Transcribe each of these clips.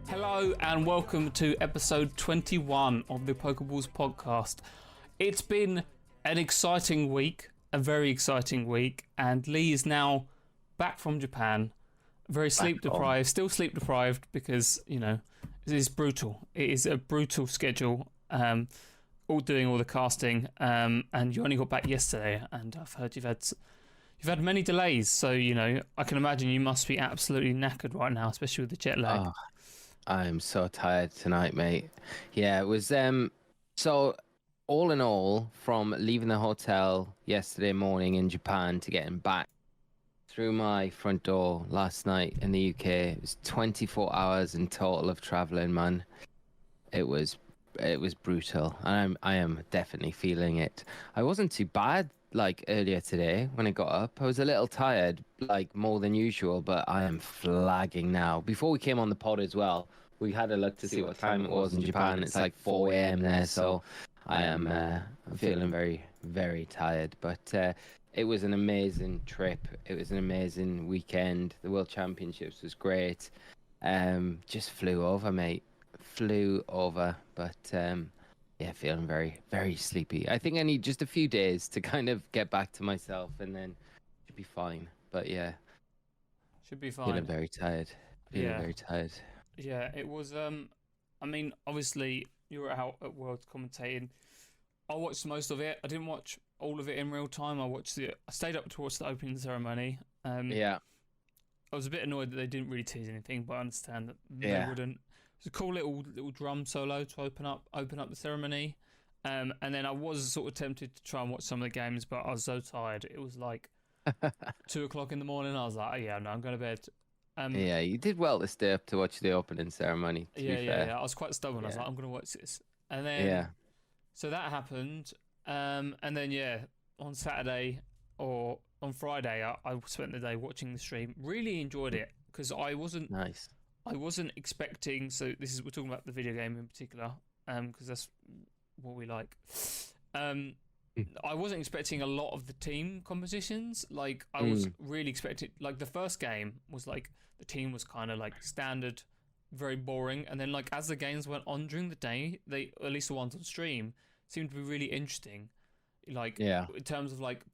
Hello and welcome to episode 21 of the Pokeballs Podcast. It's been an exciting week, a very exciting week, and Lee is now back from Japan, very sleep deprived, still sleep deprived because, you know, it is brutal. It is a brutal schedule, all doing all the casting, and you only got back yesterday, and I've heard you've had many delays, so, you know, I can imagine you must be absolutely knackered right now, especially with the jet lag. Oh, I'm so tired tonight, mate. Yeah, it was so all in all, from leaving the hotel yesterday morning in Japan to getting back through my front door last night in the UK, it was 24 hours in total of traveling, man. It was brutal, and I am definitely feeling it. I wasn't too bad like earlier today when I got up. I was a little tired, like more than usual, but I am flagging now. Before we came on the pod as well, we had a look to see what time it was in Japan. It's like 4 a.m. there, so I am I'm feeling very, very tired. But it was an amazing trip. It was an amazing weekend. The World Championships was great. Just flew over, mate. Flew over, but yeah, feeling very, very sleepy. I think I need just a few days to kind of get back to myself, and then should be fine. But yeah, Should be fine. feeling very tired. Very tired. Yeah, it was. I mean, obviously you were out at Worlds commentating. I watched most of it. I didn't watch all of it in real time. I stayed up to watch the opening ceremony. Yeah. I was a bit annoyed that they didn't really tease anything, but I understand that they wouldn't. It was a cool little drum solo to open up the ceremony, and then I was sort of tempted to try and watch some of the games, but I was so tired. It was like 2 o'clock in the morning. I was like, oh, yeah, no, I'm going to bed. Yeah, you did well to stay up to watch the opening ceremony. To be fair. I was quite stubborn. I was like, I'm going to watch this, and then so that happened, and then on Saturday or on Friday, I spent the day watching the stream. Really enjoyed it because I wasn't expecting. So we're talking about the video game in particular, because that's what we like. I wasn't expecting a lot of the team competitions. Like I was really expecting. Like the first game was like the team was kind of like standard, very boring, and then like as the games went on during the day, they, at least the ones on stream, seemed to be really interesting. Like in terms of like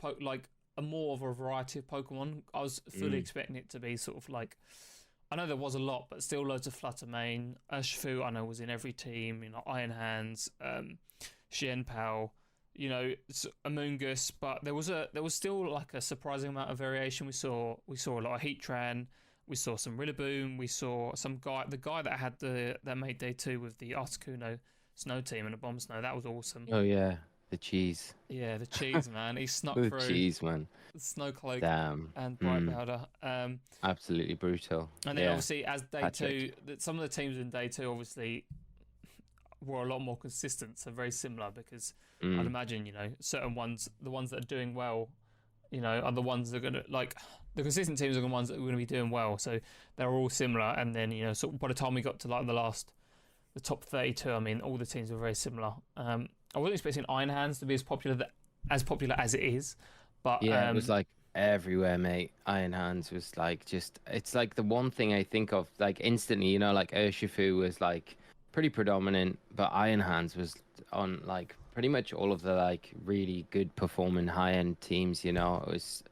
a more of a variety of Pokemon. I was fully expecting it to be sort of like. I know there was a lot, but still loads of Fluttermane. Urshifu, I know, was in every team. You know, Iron Hands, Xianpao, you know, Amoonguss. But there was still like a surprising amount of variation. We saw a lot of Heatran. We saw some Rillaboom. We saw the guy that made day 2 with the Articuno Snow team and a Bomb Snow. That was awesome. Oh yeah. The cheese. Yeah, the cheese, man. He snuck the through. The cheese, man. Snow Cloak. Damn. And Bright Powder. Absolutely brutal. And then obviously as day 2, some of the teams in day 2 obviously were a lot more consistent, so very similar because I'd imagine, you know, certain ones, the ones that are doing well, you know, are the ones that are going to, like, the consistent teams are the ones that are going to be doing well, so they're all similar. And then, you know, sort of by the time we got to like the top 32, I mean, all the teams were very similar. I wasn't expecting Iron Hands to be as popular as it is, but it was like everywhere, mate. Iron Hands was like it's like the one thing I think of like instantly, you know, like Urshifu was like pretty predominant, but Iron Hands was on like pretty much all of the like really good performing high-end teams, you know. It was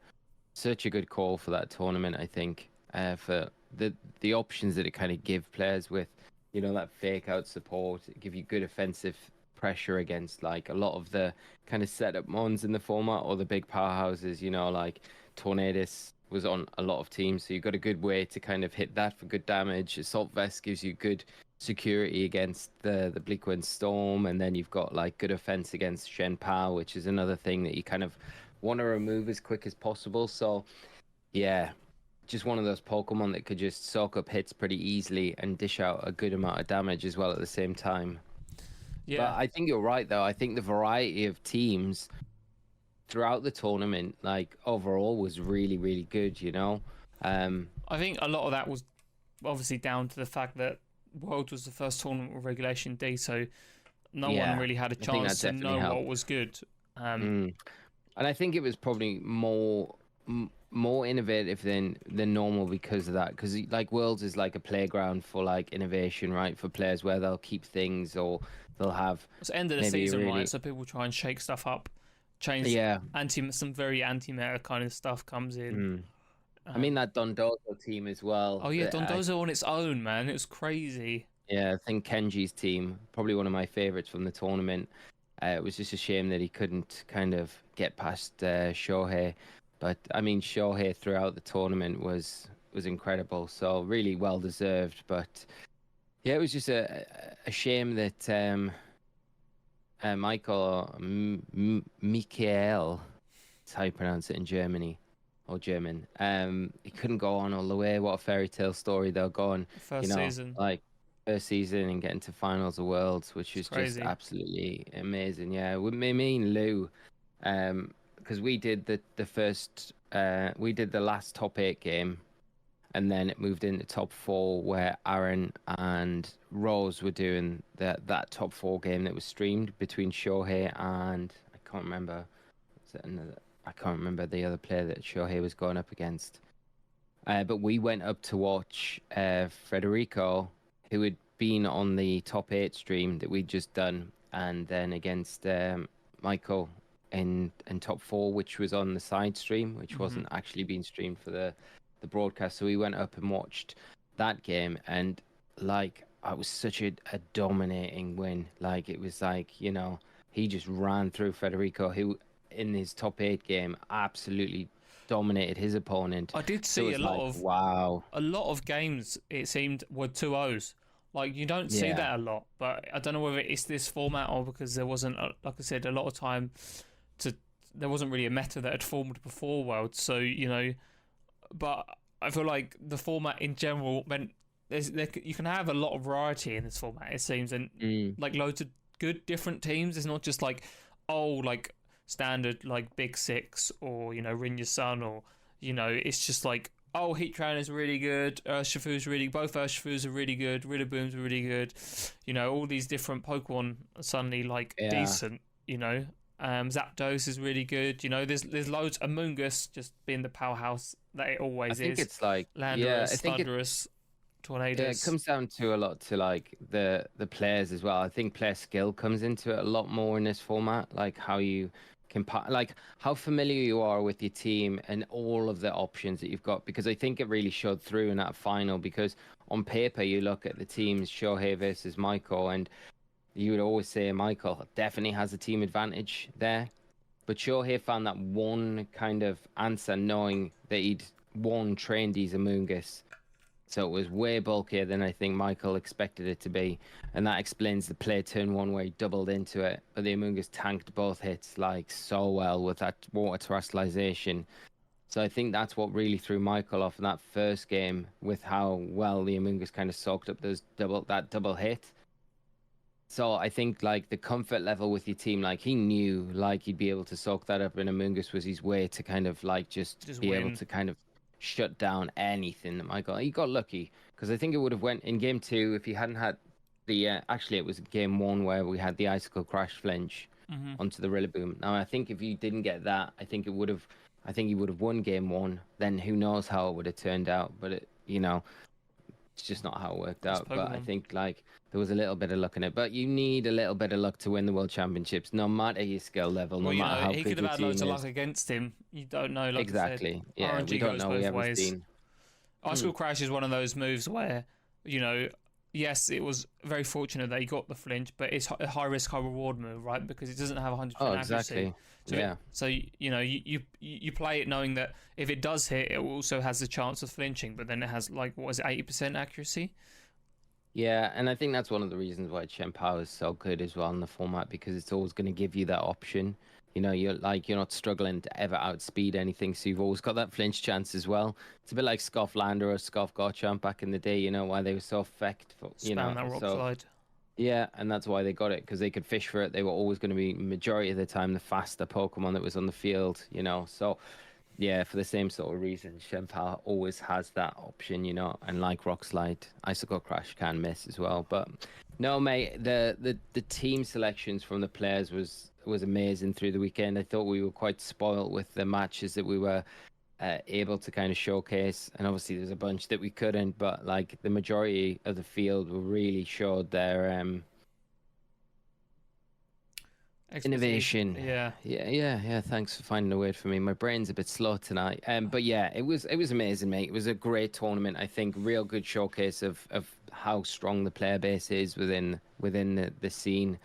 such a good call for that tournament, I think, for the options that it kind of give players with, you know, that fake out support, give you good offensive pressure against like a lot of the kind of setup mons in the format or the big powerhouses, you know, like Tornadus was on a lot of teams, so you've got a good way to kind of hit that for good damage. Assault Vest gives you good security against the Bleakwind Storm, and then you've got like good offense against Xianpao, which is another thing that you kind of want to remove as quick as possible. So yeah, just one of those Pokemon that could just soak up hits pretty easily and dish out a good amount of damage as well at the same time. Yeah, but I think you're right, though. I think the variety of teams throughout the tournament, like overall, was really, really good. You know, I think a lot of that was obviously down to the fact that Worlds was the first tournament with Regulation D, so no one really had a chance to know what was good. And I think it was probably more more innovative than normal because of that. Because like Worlds is like a playground for like innovation, right? For players where they'll keep things or they'll have. It's the end of the season, right? So people try and shake stuff up, change. Yeah. Some very anti-meta kind of stuff comes in. I mean that Dondozo team as well. Oh yeah, Dondozo on its own, man. It was crazy. Yeah, I think Kenji's team, probably one of my favorites from the tournament. It was just a shame that he couldn't kind of get past Shohei. But, I mean, Shohei throughout the tournament was incredible. So, really well deserved. But, yeah, it was just a shame that Michael, Michael, that's how you pronounce it in German. He couldn't go on all the way. What a fairy tale story they'll go on. First season. Like, first season and getting to finals of Worlds, which is just absolutely amazing. Yeah, with me and Lou, because we did the first, we did the last top 8 game, and then it moved into top 4 where Aaron and Rose were doing that top 4 game that was streamed between Shohei and I can't remember the other player that Shohei was going up against. But we went up to watch Federico, who had been on the top 8 stream that we'd just done, and then against Michael in top 4, which was on the side stream, which wasn't actually being streamed for the broadcast. So we went up and watched that game, and like it was such a dominating win. Like it was like, you know, he just ran through Federico, who in his top 8 game absolutely dominated his opponent. I did see a lot of games, it seemed, were 2-0s. Like, you don't see that a lot, but I don't know whether it's this format or because there wasn't, like I said, a lot of time there wasn't really a meta that had formed before Worlds, so, you know, but I feel like the format in general meant you can have a lot of variety in this format, it seems, and like loads of good different teams. It's not just like, like standard, like Big Six or, you know, Rinya's Sun, or, you know, it's just like, Heatran is really good, Urshifu's both Urshifus are really good, Rillaboom's are really good, you know, all these different Pokemon are suddenly like decent, you know. Zapdos is really good, you know, there's loads. Amoonguss just being the powerhouse that it always is. I think it's like Landorus, Thunderous, Tornadus. Yeah, it comes down to a lot to like the players as well. I think player skill comes into it a lot more in this format, like how you like how familiar you are with your team and all of the options that you've got, because I think it really showed through in that final, because on paper you look at the teams Shohei versus Michael, and you would always say Michael definitely has a team advantage there, but Shohei found that one kind of answer, knowing that he'd trained his Amoonguss, so it was way bulkier than I think Michael expected it to be, and that explains the play turn 1 where he doubled into it, but the Amoonguss tanked both hits like so well with that water terrestrialization. So I think that's what really threw Michael off in that first game, with how well the Amoonguss kind of soaked up that double hit. So I think like the comfort level with your team, like he knew like he'd be able to soak that up, and Amoonguss was his way to kind of like just be win. able to kind of shut down anything that Michael. He got lucky, because I think it would have went in game 2 if he hadn't had the actually it was game 1 where we had the icicle crash flinch onto the Rillaboom. Now I think if you didn't get that, I think he would have won game 1. Then who knows how it would have turned out, but it, you know, it's just not how it worked out. But I think like there was a little bit of luck in it. But you need a little bit of luck to win the World Championships, no matter your skill level, no matter how good your team is. He could have had loads of luck against him. You don't know. Like exactly. Yeah, RNG we don't know. We haven't seen. Icicle Crash is one of those moves where, you know, yes, it was very fortunate that he got the flinch, but it's a high risk, high reward move, right? Because it doesn't have 100% accuracy. So so you know, you play it knowing that if it does hit, it also has the chance of flinching, but then it has like, what is it, 80% accuracy? Yeah, and I think that's one of the reasons why Shenpao is so good as well in the format, because it's always going to give you that option. You know, you're not struggling to ever outspeed anything, so you've always got that flinch chance as well. It's a bit like Scofflander or Scoff Garchomp back in the day, you know, why they were so effective. You know, that rock slide. Yeah, and that's why they got it, because they could fish for it. They were always going to be, majority of the time, the faster Pokemon that was on the field, you know. So, yeah, for the same sort of reason, Shenpao always has that option, you know. And like Rock Slide, Icicle Crash can miss as well. But no, mate, the team selections from the players was amazing through the weekend. I thought we were quite spoiled with the matches that we were able to kind of showcase, and obviously there's a bunch that we couldn't, but like the majority of the field really showed their innovation. Yeah. Thanks for finding a word for me. My brain's a bit slow tonight. But yeah, it was amazing, mate. It was a great tournament. I think real good showcase of how strong the player base is within the scene.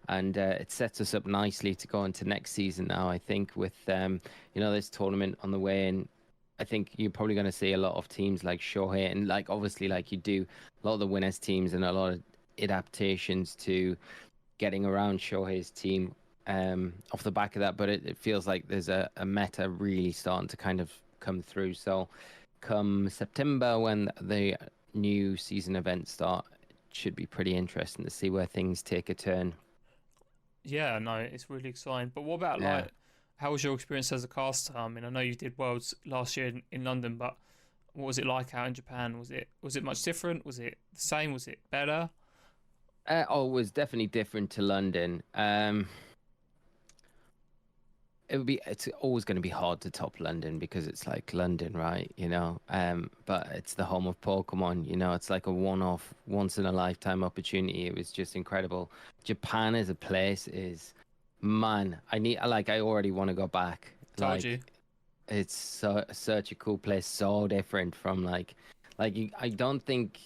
And it sets us up nicely to go into next season now, I think, with this tournament on the way. And I think you're probably going to see a lot of teams like Shohei, and like obviously like you do a lot of the winners teams and a lot of adaptations to getting around Shohei's team off the back of that. But it feels like there's a meta really starting to kind of come through. So come September, when the new season events start, it should be pretty interesting to see where things take a turn. Yeah, no, it's really exciting. But what about like, how was your experience as a caster? I mean, I know you did Worlds last year in London, but what was it like out in Japan? Was it much different? Was it the same? Was it better? It was definitely different to London. It's always going to be hard to top London because it's like London, right? But it's the home of Pokemon. It's like a one-off, once in a lifetime opportunity. It was just incredible. Japan as a place is, man, I already want to go back. Told you. It's such a cool place, so different from I don't think,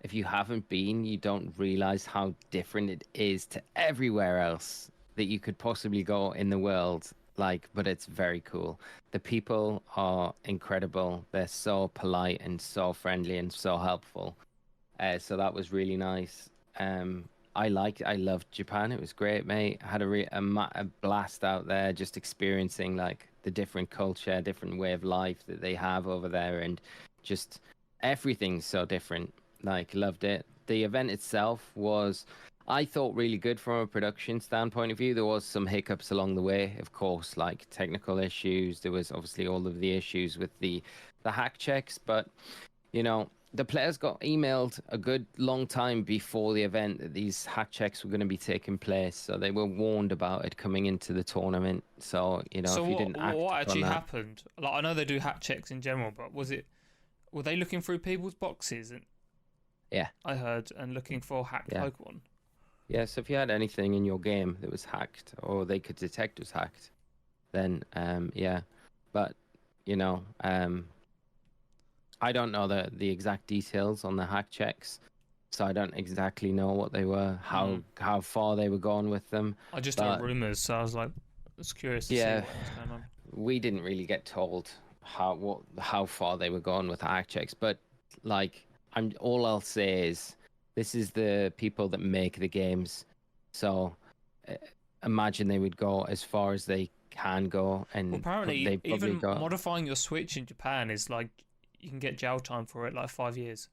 if you haven't been, you don't realize how different it is to everywhere else that you could possibly go in the world. But it's very cool. The people are incredible. They're so polite and so friendly and so helpful. So that was really nice. I loved Japan. It was great, mate. I had a blast out there, just experiencing like the different culture, different way of life that they have over there, and just everything's so different. Loved it. The event itself was, I thought, really good from a production standpoint of view. There was some hiccups along the way, of course, like technical issues. There was obviously all of the issues with the hack checks, but the players got emailed a good long time before the event that these hack checks were going to be taking place, so they were warned about it coming into the tournament. So if you didn't act what actually on that, happened? Like, I know they do hack checks in general, but were they looking through people's boxes? Yeah, I heard, and looking for hacked Pokemon. Yeah, so if you had anything in your game that was hacked, or they could detect was hacked, then yeah. But I don't know the exact details on the hack checks, so I don't exactly know what they were, how far they were going with them. I just heard rumors, so I was curious to see what was going on. We didn't really get told how far they were going with the hack checks, but all I'll say is, this is the people that make the games, so imagine they would go as far as they can go. And apparently, even modifying your Switch in Japan is like, you can get jail time for it, like 5 years.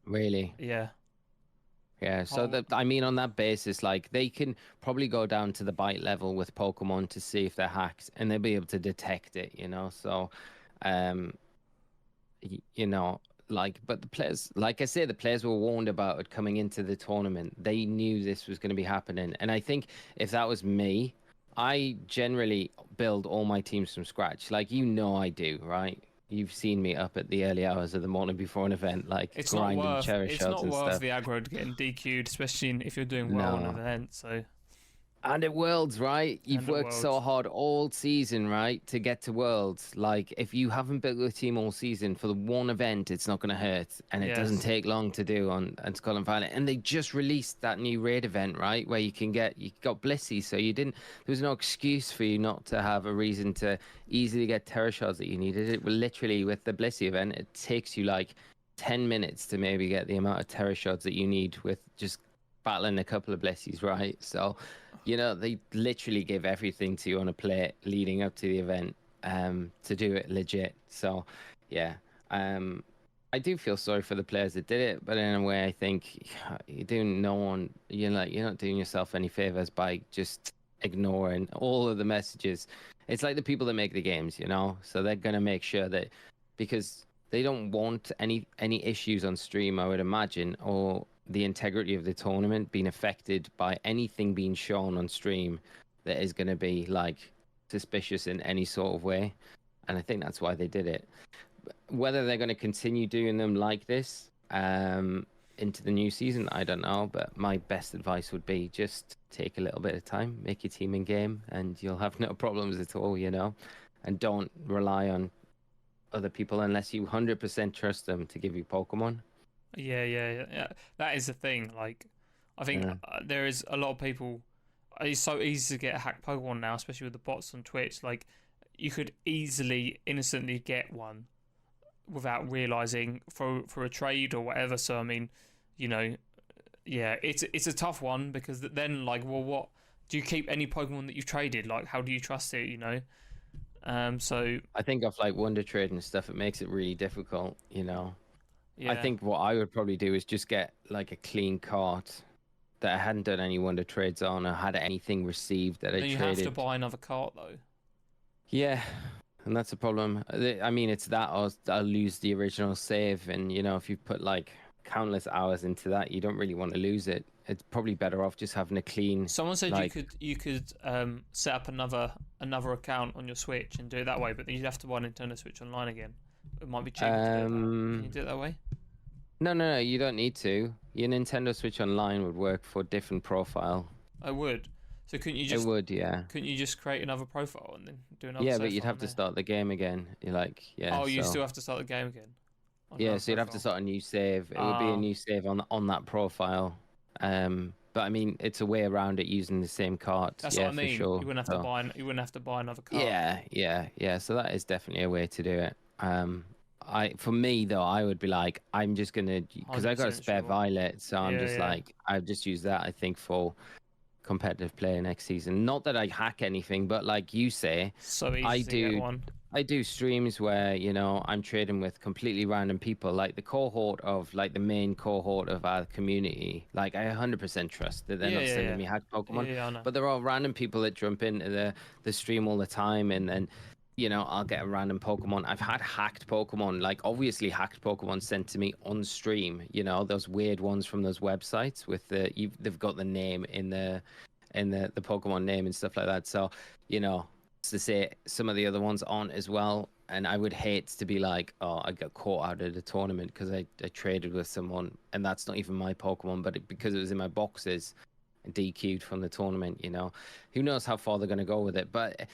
Really? Yeah. Yeah. So on that basis, they can probably go down to the bite level with Pokemon to see if they're hacked, and they'll be able to detect it. So, but the players, like I say, the players were warned about it coming into the tournament. They knew this was going to be happening. And I think if that was me, I generally build all my teams from scratch. I do, right? You've seen me up at the early hours of the morning before an event, it's grinding not worth, Cherish shards and stuff. It's not worth the aggro getting DQ'd, especially if you're doing well in an event. So. And at Worlds, right? You've worked so hard all season, right, to get to Worlds. If you haven't built your team all season for the one event, it's not going to hurt. And it doesn't take long to do on Scarlet and Violet. And they just released that new raid event, right, where you got Blissey, so there was no excuse for you not to have a reason to easily get Tera shards that you needed. It was literally, with the Blissey event, it takes you 10 minutes to maybe get the amount of Tera shards that you need with just battling a couple of Blessies, right? So, they literally give everything to you on a plate leading up to the event to do it legit. So, yeah. I do feel sorry for the players that did it, but in a way, I think you're doing you're not doing yourself any favors by just ignoring all of the messages. It's like the people that make the games, so they're going to make sure that, because they don't want any issues on stream, I would imagine, or the integrity of the tournament being affected by anything being shown on stream that is going to be suspicious in any sort of way. and I think that's why they did it. Whether they're going to continue doing them like this into the new season, I don't know. But my best advice would be just take a little bit of time, make your team in game, and you'll have no problems at all, you know. And don't rely on other people unless you 100% trust them to give you Pokemon. Yeah. That is the thing. Like, I think there is a lot of people. It's so easy to get a hacked Pokemon now, especially with the bots on Twitch. Like, you could easily, innocently get one without realizing for a trade or whatever. So I mean, you know, yeah, it's a tough one because then, like, well, what do you keep any Pokemon that you've traded? Like, how do you trust it? You know. So I think of like Wonder Trade and stuff, it makes it really difficult, you know. yeah. I think what I would probably do is just get like a clean cart that I hadn't done any Wonder Trades on or had anything received that I traded. You have to buy another cart though. Yeah, and that's a problem. I mean, it's that or I'll lose the original save, and you know, if you put like countless hours into that, you don't really want to lose it. It's probably better off just having a clean. Someone said you could set up another account on your Switch and do it that way, but then you'd have to buy Nintendo Switch Online again. It might be cheaper to do it. Can you do it that way? No, you don't need to. Your Nintendo Switch Online would work for a different profile. I would. So couldn't you just? It would, yeah. Couldn't you just create another profile and then do another? Yeah, but you'd have to start the game again. You're like, yeah. Oh, you still have to start the game again. Yeah, so you'd have to start a new save. It would be a new save on that profile. But I mean, it's a way around it using the same cart. That's yeah, what I mean. For sure. You wouldn't have to buy another cart. Yeah. So that is definitely a way to do it. For me though, I would be like, I'm just gonna because I got a spare Violet, so I'm just like, I'll just use that. I think for competitive play next season. Not that I hack anything, but like you say, so easy to get one. I do streams where, you know, I'm trading with completely random people, like the cohort of, like the main cohort of our community. Like I 100% trust that they're not sending me hacked Pokemon, but they're all random people that jump into the stream all the time, and then, you know, I'll get a random Pokemon. I've had hacked Pokemon, like obviously hacked Pokemon sent to me on stream. You know, those weird ones from those websites with they've got the name in the Pokemon name and stuff like that. So, you know, to say some of the other ones aren't as well, and I would hate to be like, oh, I got caught out of the tournament because I traded with someone and that's not even my Pokemon, but because it was in my boxes, DQ'd from the tournament. You know, who knows how far they're going to go with it. But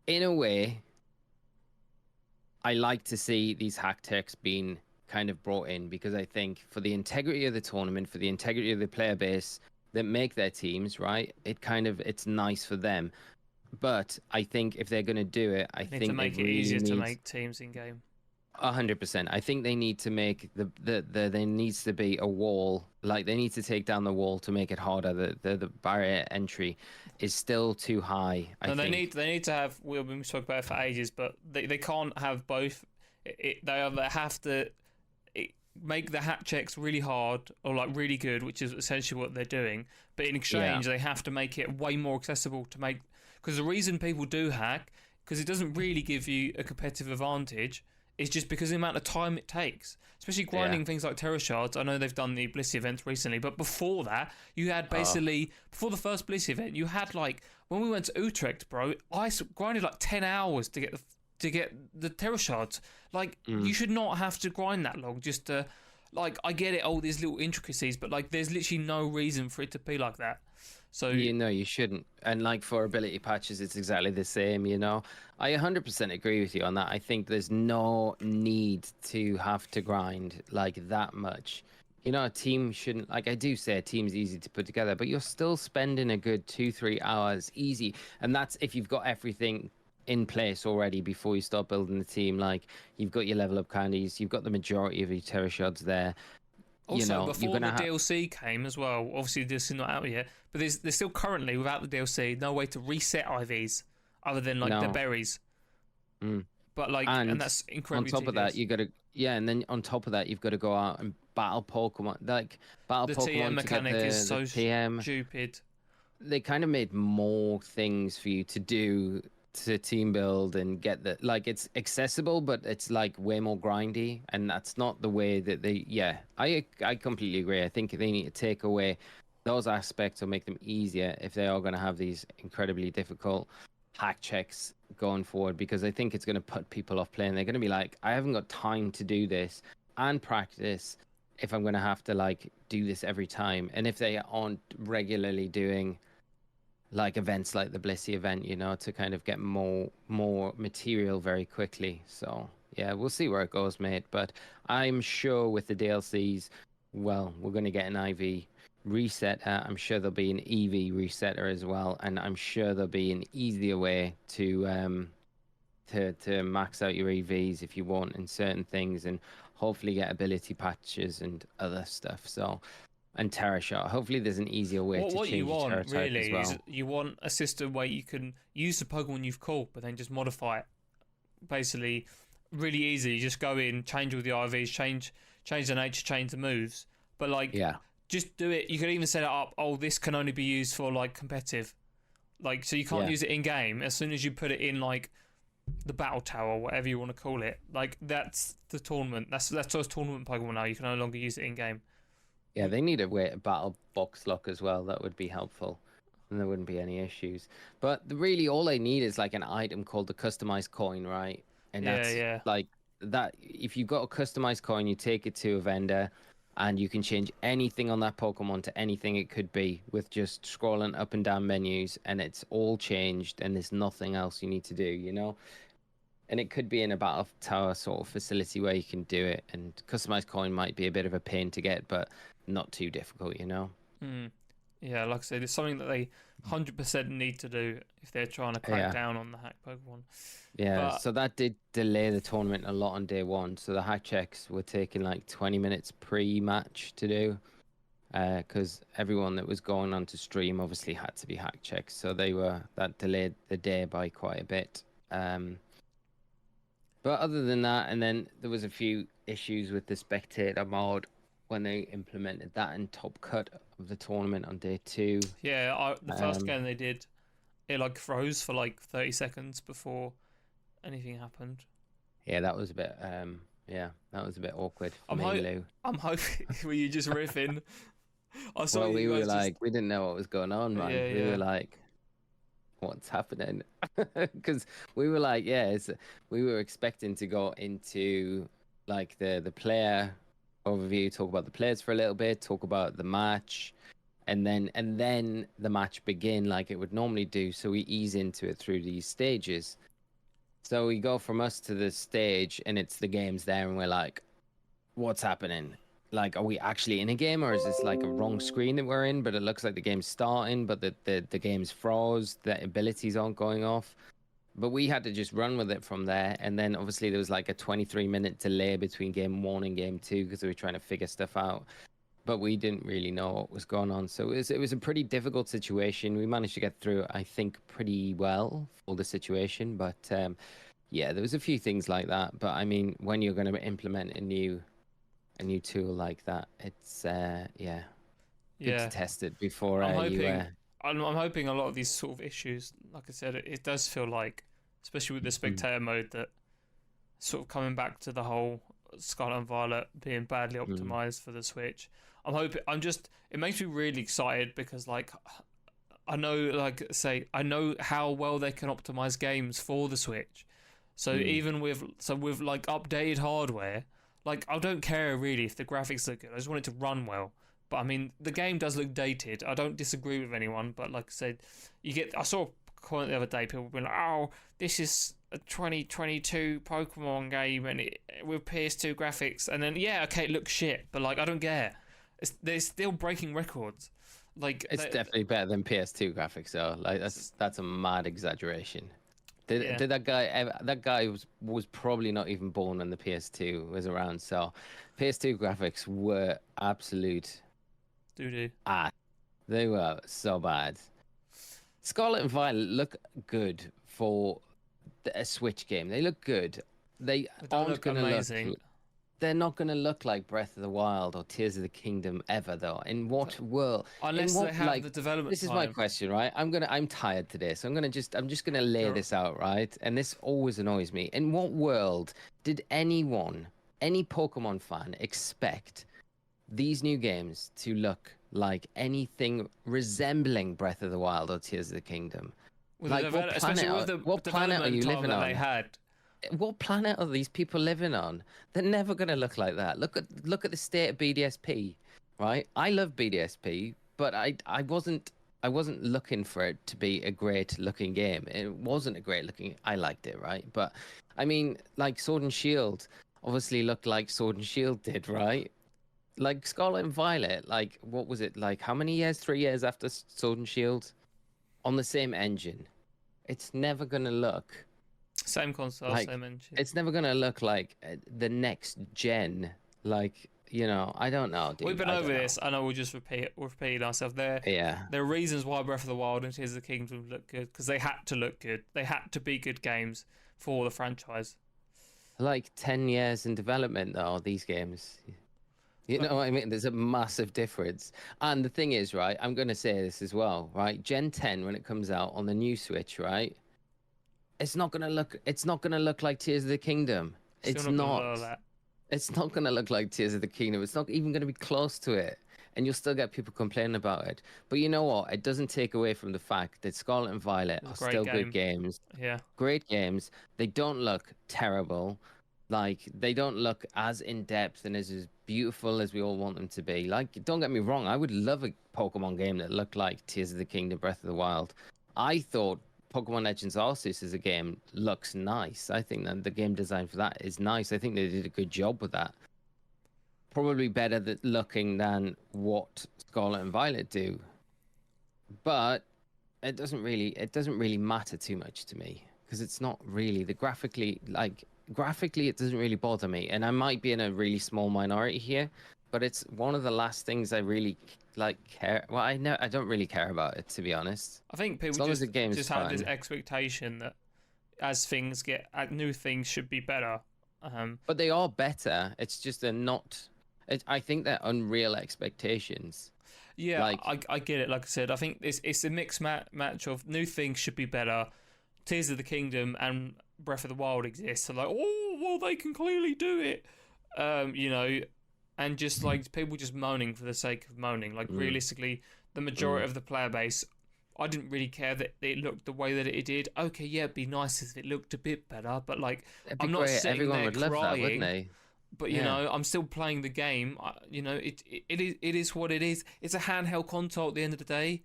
in a way, I like to see these hack techs being kind of brought in, because I think for the integrity of the tournament, for the integrity of the player base that make their teams, right, it's nice for them. But I think if they're going to do it, I think to make it easier to make teams in game. 100%. I think they need to make there needs to be a wall. Like they need to take down the wall to make it harder. The barrier entry is still too high. They need to have. We've been talking about it for ages, but they can't have both. They have to make the hack checks really hard or like really good, which is essentially what they're doing. But in exchange, they have to make it way more accessible to make. Because the reason people do hack, because it doesn't really give you a competitive advantage, is just because of the amount of time it takes. Especially grinding things like Tera Shards. I know they've done the Bliss events recently, but before that, you had basically, before the first Bliss event, you had like, when we went to Utrecht, bro, I grinded like 10 hours to get the Tera Shards. Like, you should not have to grind that long just to, like, I get it, all these little intricacies, but like, there's literally no reason for it to be like that. So you shouldn't. And like for ability patches, it's exactly the same, you know. I 100% agree with you on that. I think there's no need to have to grind like that much. You know, a team shouldn't, like I do say a team's easy to put together, but you're still spending a good 2-3 hours easy. And that's if you've got everything in place already before you start building the team. Like you've got your level up candies, you've got the majority of your Tera Shards there. Also, before the DLC came as well, obviously this is not out yet, but there's still currently, without the DLC, no way to reset IVs other than like the berries. But like, and that's incredibly on top of that, you got to, and then on top of that, you've got to go out and battle Pokemon. Like, battle the Pokemon TM mechanic is so TM. stupid. They kind of made more things for you to do to team build and get the, like, it's accessible, but it's like way more grindy, and that's not the way that they, I completely agree. I think they need to take away those aspects or make them easier if they are going to have these incredibly difficult hack checks going forward, because I think it's going to put people off playing. They're going to be like, I haven't got time to do this and practice if I'm going to have to like do this every time. And if they aren't regularly doing like events like the Blissey event, you know, to kind of get more material very quickly. So yeah, we'll see where it goes, mate. But I'm sure with the DLCs, well, we're going to get an IV resetter. I'm sure there'll be an EV resetter as well, and I'm sure there'll be an easier way to max out your EVs if you want in certain things, and hopefully get ability patches and other stuff. So, and Tera shot. Hopefully, there's an easier way to change you your Tera want type really as well. is you want a system where you can use the Pokemon you've caught, but then just modify it. Basically, really easy. You just go in, change all the IVs, change the nature, change the moves. But like, just do it. You could even set it up. Oh, this can only be used for like competitive. Like, so you can't use it in game. As soon as you put it in like the battle tower, whatever you want to call it, like that's the tournament. That's those tournament Pokemon now. You can no longer use it in game. Yeah, they need a way to battle box lock as well. That would be helpful, and there wouldn't be any issues. But really, all they need is like an item called the customized coin, right? And that's like that. If you've got a customized coin, you take it to a vendor, and you can change anything on that Pokemon to anything it could be with just scrolling up and down menus, and it's all changed, and there's nothing else you need to do, you know? And it could be in a battle tower sort of facility where you can do it, and customized coin might be a bit of a pain to get, but not too difficult, you know? Yeah, like I said, it's something that they 100% need to do if they're trying to crack down on the hack Pokemon. Yeah, so that did delay the tournament a lot on day one. So the hack checks were taking like 20 minutes pre-match to do, because everyone that was going on to stream obviously had to be hack checked. So that delayed the day by quite a bit. But other than that, and then there was a few issues with the spectator mode when they implemented that in top cut of the tournament on day 2. Yeah, the first game they did, it like froze for like 30 seconds before anything happened. Yeah, that was a bit that was a bit awkward for me and Lou. I'm hoping were you just riffing? We were like, we didn't know what was going on, man. We were like, what's happening? Because we were like, we were expecting to go into like the player overview, talk about the players for a little bit, talk about the match, and then the match begin like it would normally do. So we ease into it through these stages. So we go from us to the stage, and it's the game's there, and we're like, what's happening? Like, are we actually in a game, or is this like a wrong screen that we're in? But it looks like the game's starting, but the game's froze, the abilities aren't going off. But we had to just run with it from there. And then obviously there was like a 23-minute delay between game 1 and game 2 because we were trying to figure stuff out. But we didn't really know what was going on. So it was a pretty difficult situation. We managed to get through it, I think, pretty well for the situation. But there was a few things like that. But I mean, when you're going to implement a new tool like that, it's good to test it before I'm hoping a lot of these sort of issues, like I said, it does feel like, especially with the spectator mode, that sort of coming back to the whole Scarlet and Violet being badly optimized for the Switch. It makes me really excited because, like, I know how well they can optimize games for the Switch. So even with like updated hardware, like I don't care really if the graphics look good. I just want it to run well. But I mean, the game does look dated. I don't disagree with anyone, but like I said, I saw a comment the other day, people being like, "Oh, this is a 2022 Pokemon game and with PS2 graphics," and then it looks shit, but like I don't care. They're still breaking records. Like it's definitely better than PS2 graphics, though. Like that's a mad exaggeration. Did that guy ever? That guy was probably not even born when the PS2 was around. So, PS2 graphics were absolute. Doo-doo. They were so bad. Scarlet and Violet look good for a Switch game. They look good. They aren't going to look. They're not going to look like Breath of the Wild or Tears of the Kingdom ever, though. In what world? Unless they have the development. This is my question, right? I'm tired today, so I'm just gonna lay this out, right? And this always annoys me. In what world did any Pokemon fan expect these new games to look like anything resembling Breath of the Wild or Tears of the Kingdom? Like, what planet are you living on? They had. What planet are these people living on? They're never going to look like that. Look at the state of BDSP, right? I love BDSP, but I wasn't looking for it to be a great looking game. It wasn't a great looking. I liked it, right? But I mean, like Sword and Shield obviously looked like Sword and Shield did, right? Like Scarlet and Violet, like what was it? Like how many years? 3 years after Sword and Shield, on the same engine. It's never going to look. Same console, like, same engine. It's never going to look like the next gen. Like, you know, I don't know, dude. We've been over this. I know we're repeating ourselves. There are reasons why Breath of the Wild and Tears of the Kingdom look good, because they had to look good. They had to be good games for the franchise. Like 10 years in development, though, these games. You know what I mean? There's a massive difference. And the thing is, right, I'm going to say this as well, right? Gen 10, when it comes out on the new Switch, right? It's not gonna look like Tears of the Kingdom. It's not. It's not gonna look like Tears of the Kingdom. It's not even gonna be close to it, and you'll still get people complaining about it. But you know what? It doesn't take away from the fact that Scarlet and Violet are still good games. Yeah, great games. They don't look terrible. Like, they don't look as in depth and as beautiful as we all want them to be. Like, don't get me wrong. I would love a Pokemon game that looked like Tears of the Kingdom, Breath of the Wild. I thought Pokemon Legends Arceus as a game looks nice. I think that the game design for that is nice. I think they did a good job with that. Probably better looking than what Scarlet and Violet do. But it doesn't really matter too much to me, because it's not really graphically it doesn't really bother me. And I might be in a really small minority here, but it's one of the last things I really care. Well, I don't really care about it, to be honest. I think people just have this expectation that as things new things should be better. But they are better. It's just they're not. I think they're unreal expectations. Yeah, I get it. Like I said, I think it's a mixed match of new things should be better. Tears of the Kingdom and Breath of the Wild exist. So like, oh well, they can clearly do it. You know. And just like people just moaning for the sake of moaning. Like realistically, the majority of the player base, I didn't really care that it looked the way that it did. Okay, yeah, it'd be nice if it looked a bit better, but like I'm not sitting Everyone there would crying. love that, wouldn't they? But you know, I'm still playing the game. You know, it is what it is. It's a handheld console at the end of the day.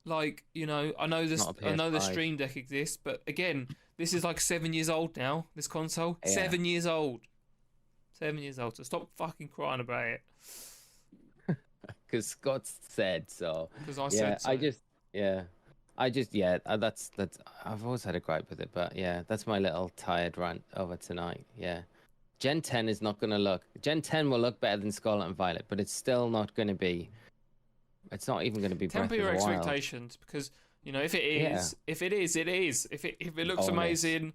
Like, you know, I know the Stream Deck exists, but again, this is like 7 years old now. This console, 7 years old. 7 years old, so stop fucking crying about it. Because Scott said so. Because I said so. That's I've always had a gripe with it, but yeah, that's my little tired rant over tonight. Yeah, Gen 10 is not going to look. Gen 10 will look better than Scarlet and Violet, but it's still not going to be. It's not even going to be. Temper your expectations, because you know if it is, it is. If it looks amazing.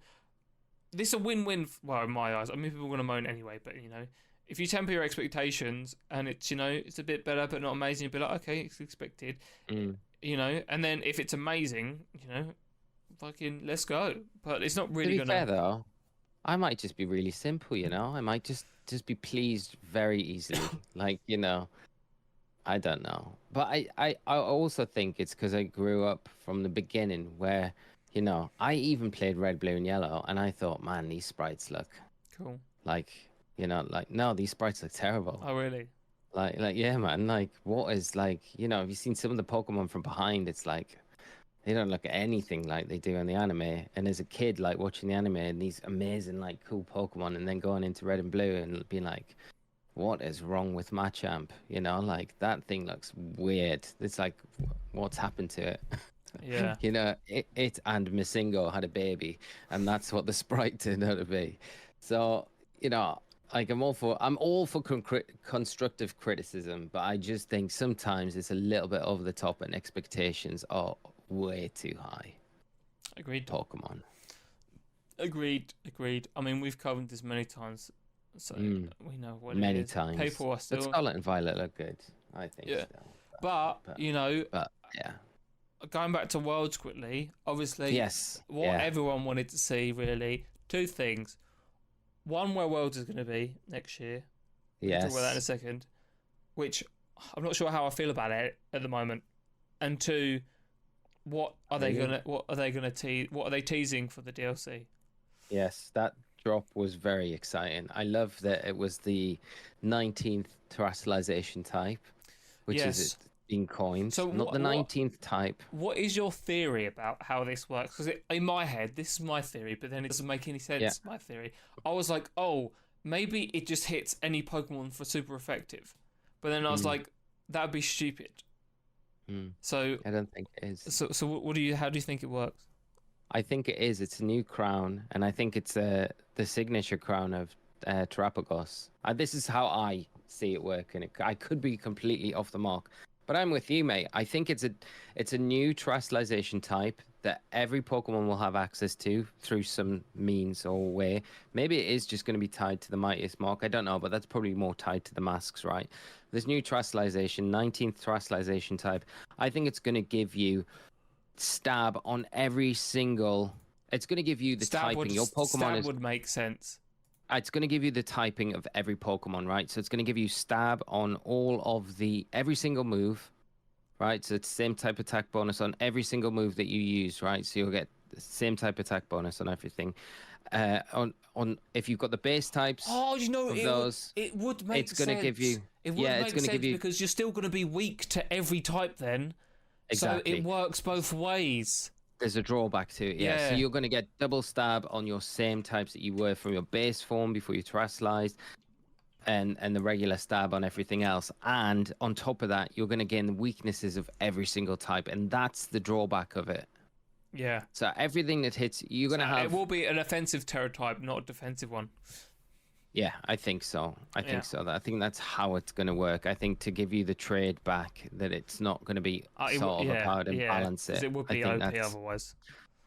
This is a win-win. Well, in my eyes, I mean, people are going to moan anyway. But you know, if you temper your expectations and it's it's a bit better but not amazing, you'll be like, okay, it's expected. You know, and then if it's amazing, you know, fucking let's go. But it's not really going to. To be fair though, I might just be really simple. You know, I might just be pleased very easily. Like, you know, I don't know, but I also think it's because I grew up from the beginning where. You know, I even played Red, Blue, and Yellow, and I thought, man, these sprites look cool. Like, you know, like no, these sprites look terrible. Oh, really? Like, yeah, man. Like, what is like, you know, have you seen some of the Pokemon from behind? It's like they don't look anything like they do in the anime. And as a kid, like watching the anime and these amazing, like, cool Pokemon, and then going into Red and Blue and being like, what is wrong with Machamp? You know, like that thing looks weird. It's like, what's happened to it? Yeah. You know, it and Masingo had a baby, and that's what the sprite turned out to be. So, you know, like I'm all for constructive criticism, but I just think sometimes it's a little bit over the top and expectations are way too high. Agreed. Pokemon. Agreed. I mean, we've covered this many times, so we know what many it is. times. People are still. But Scarlet and Violet look good, I think. Yeah. Still. But you know. But yeah. Going back to Worlds quickly, obviously, yes, everyone wanted to see, really, two things. One, where Worlds is going to be next year. Yes. We'll talk about that in a second. Which, I'm not sure how I feel about it at the moment. And two, what are they teasing for the DLC? Yes, that drop was very exciting. I love that it was the 19th terrestrialization type, which is being coined. So not the 19th type. What is your theory about how this works? Because in my head, this is my theory, but then it doesn't make any sense. My theory. I was like, oh, maybe it just hits any Pokemon for super effective. But then I was like, that would be stupid. So I don't think it is. So how do you think it works? I think it is. It's a new crown, and I think it's the signature crown of Terrapagos. This is how I see it working. I could be completely off the mark, but I'm with you, mate. I think it's a new terrestrialization type that every Pokemon will have access to through some means or way. Maybe it is just going to be tied to the Mightiest Mark. I don't know, but that's probably more tied to the masks, right? This new terrestrialization, 19th terrestrialization type, I think it's going to give you stab on every single. It's going to give you the typing. Your Pokemon would make sense. It's going to give you the typing of every Pokemon, right? So it's going to give you stab on all of every single move, right? So it's the same type attack bonus on every single move that you use, right? So you'll get the same type attack bonus on everything. On if you've got the base types. Oh, it would make sense. It's going to give you. It would make sense because you're still going to be weak to every type then. Exactly. So it works both ways. There's a drawback to it, yeah. So you're going to get double stab on your same types that you were from your base form before you terrestrialized, and the regular stab on everything else. And on top of that, you're going to gain the weaknesses of every single type, and that's the drawback of it. Yeah. So everything that hits, you're going to have. It will be an offensive Tera type, not a defensive one. Yeah, I think so. I think that's how it's going to work. I think to give you the trade back, that it's not going to be so overpowered and balance it. It would be OP otherwise.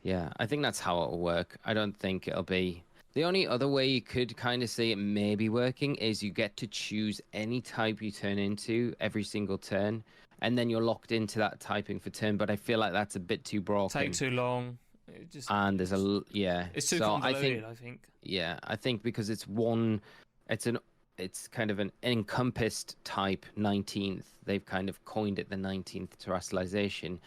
Yeah, I think that's how it'll work. I don't think it'll be. The only other way you could kind of see it may be working is you get to choose any type you turn into every single turn, and then you're locked into that typing for turn. But I feel like that's a bit too broken. Take too long. It's too convoluted, I think. Yeah, I think because it's kind of an encompassed type 19th. They've kind of coined it the 19th terrestrialization.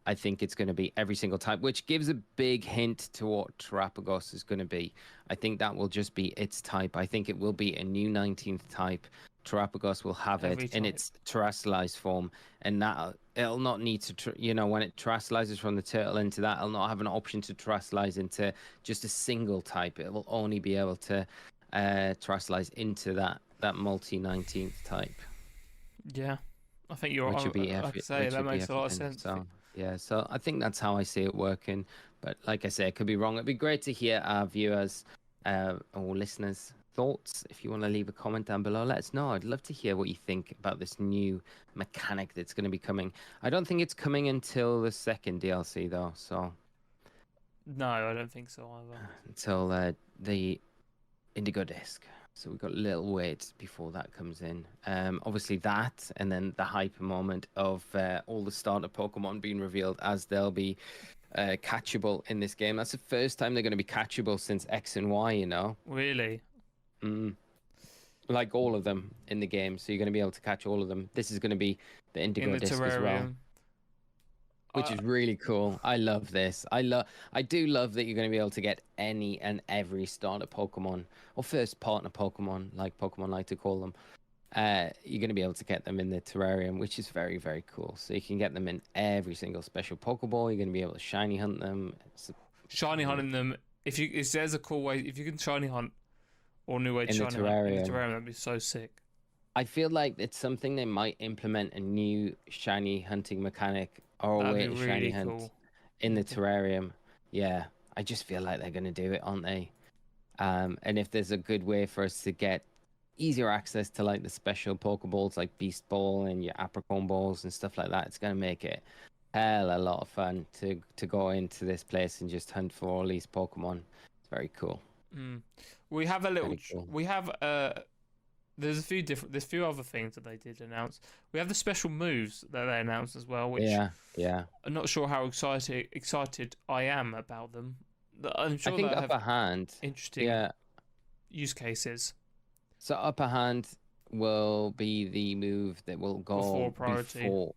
I think it's going to be every single type, which gives a big hint to what Terrapagos is going to be. I think that will just be its type. I think it will be a new 19th type. Terrapagos will have it in its terrestrialized form, and that it'll not need to, when it terrestrializes from the turtle into that, it'll not have an option to terrestrialize into just a single type. It will only be able to terrestrialize into that multi 19th type. Yeah, I think you're right. That makes a lot of sense. So I think that's how I see it working. But like I say, it could be wrong. It'd be great to hear our viewers or listeners' thoughts. If you want to leave a comment down below, let us know. I'd love to hear what you think about this new mechanic that's going to be coming. I don't think it's coming until the second DLC though. So no, I don't think so either. Until the Indigo disc. So we've got a little wait before that comes in. Obviously that, and then the hyper moment of all the starter Pokemon being revealed as they'll be catchable in this game. That's the first time they're going to be catchable since X and Y, Really? Like all of them in the game. So you're going to be able to catch all of them. This is going to be the Indigo disc terrarium as well. Which is really cool. I love this. I do love that you're going to be able to get any and every starter Pokemon, or first partner Pokemon, like Pokemon like to call them. You're going to be able to get them in the terrarium, which is very, very cool. So you can get them in every single special Pokeball. You're going to be able to shiny hunt them. Shiny hunting them. If there's a cool way, if you can shiny hunt, or new way to shiny hunt in the terrarium, that'd be so sick. I feel like it's something they might implement, a new shiny hunting mechanic or a way to shiny hunt in the terrarium. Yeah, I just feel like they're going to do it, aren't they? And if there's a good way for us to get easier access to like the special Pokeballs like Beast Ball and your Apricorn Balls and stuff like that, it's going to make it hell a lot of fun to go into this place and just hunt for all these Pokemon. It's very cool. We have there's a few other things that they did announce. We have the special moves that they announced as well, which I'm not sure how excited I am about them. I'm sure I think upper hand, interesting use cases. So upper hand will be the move that will go before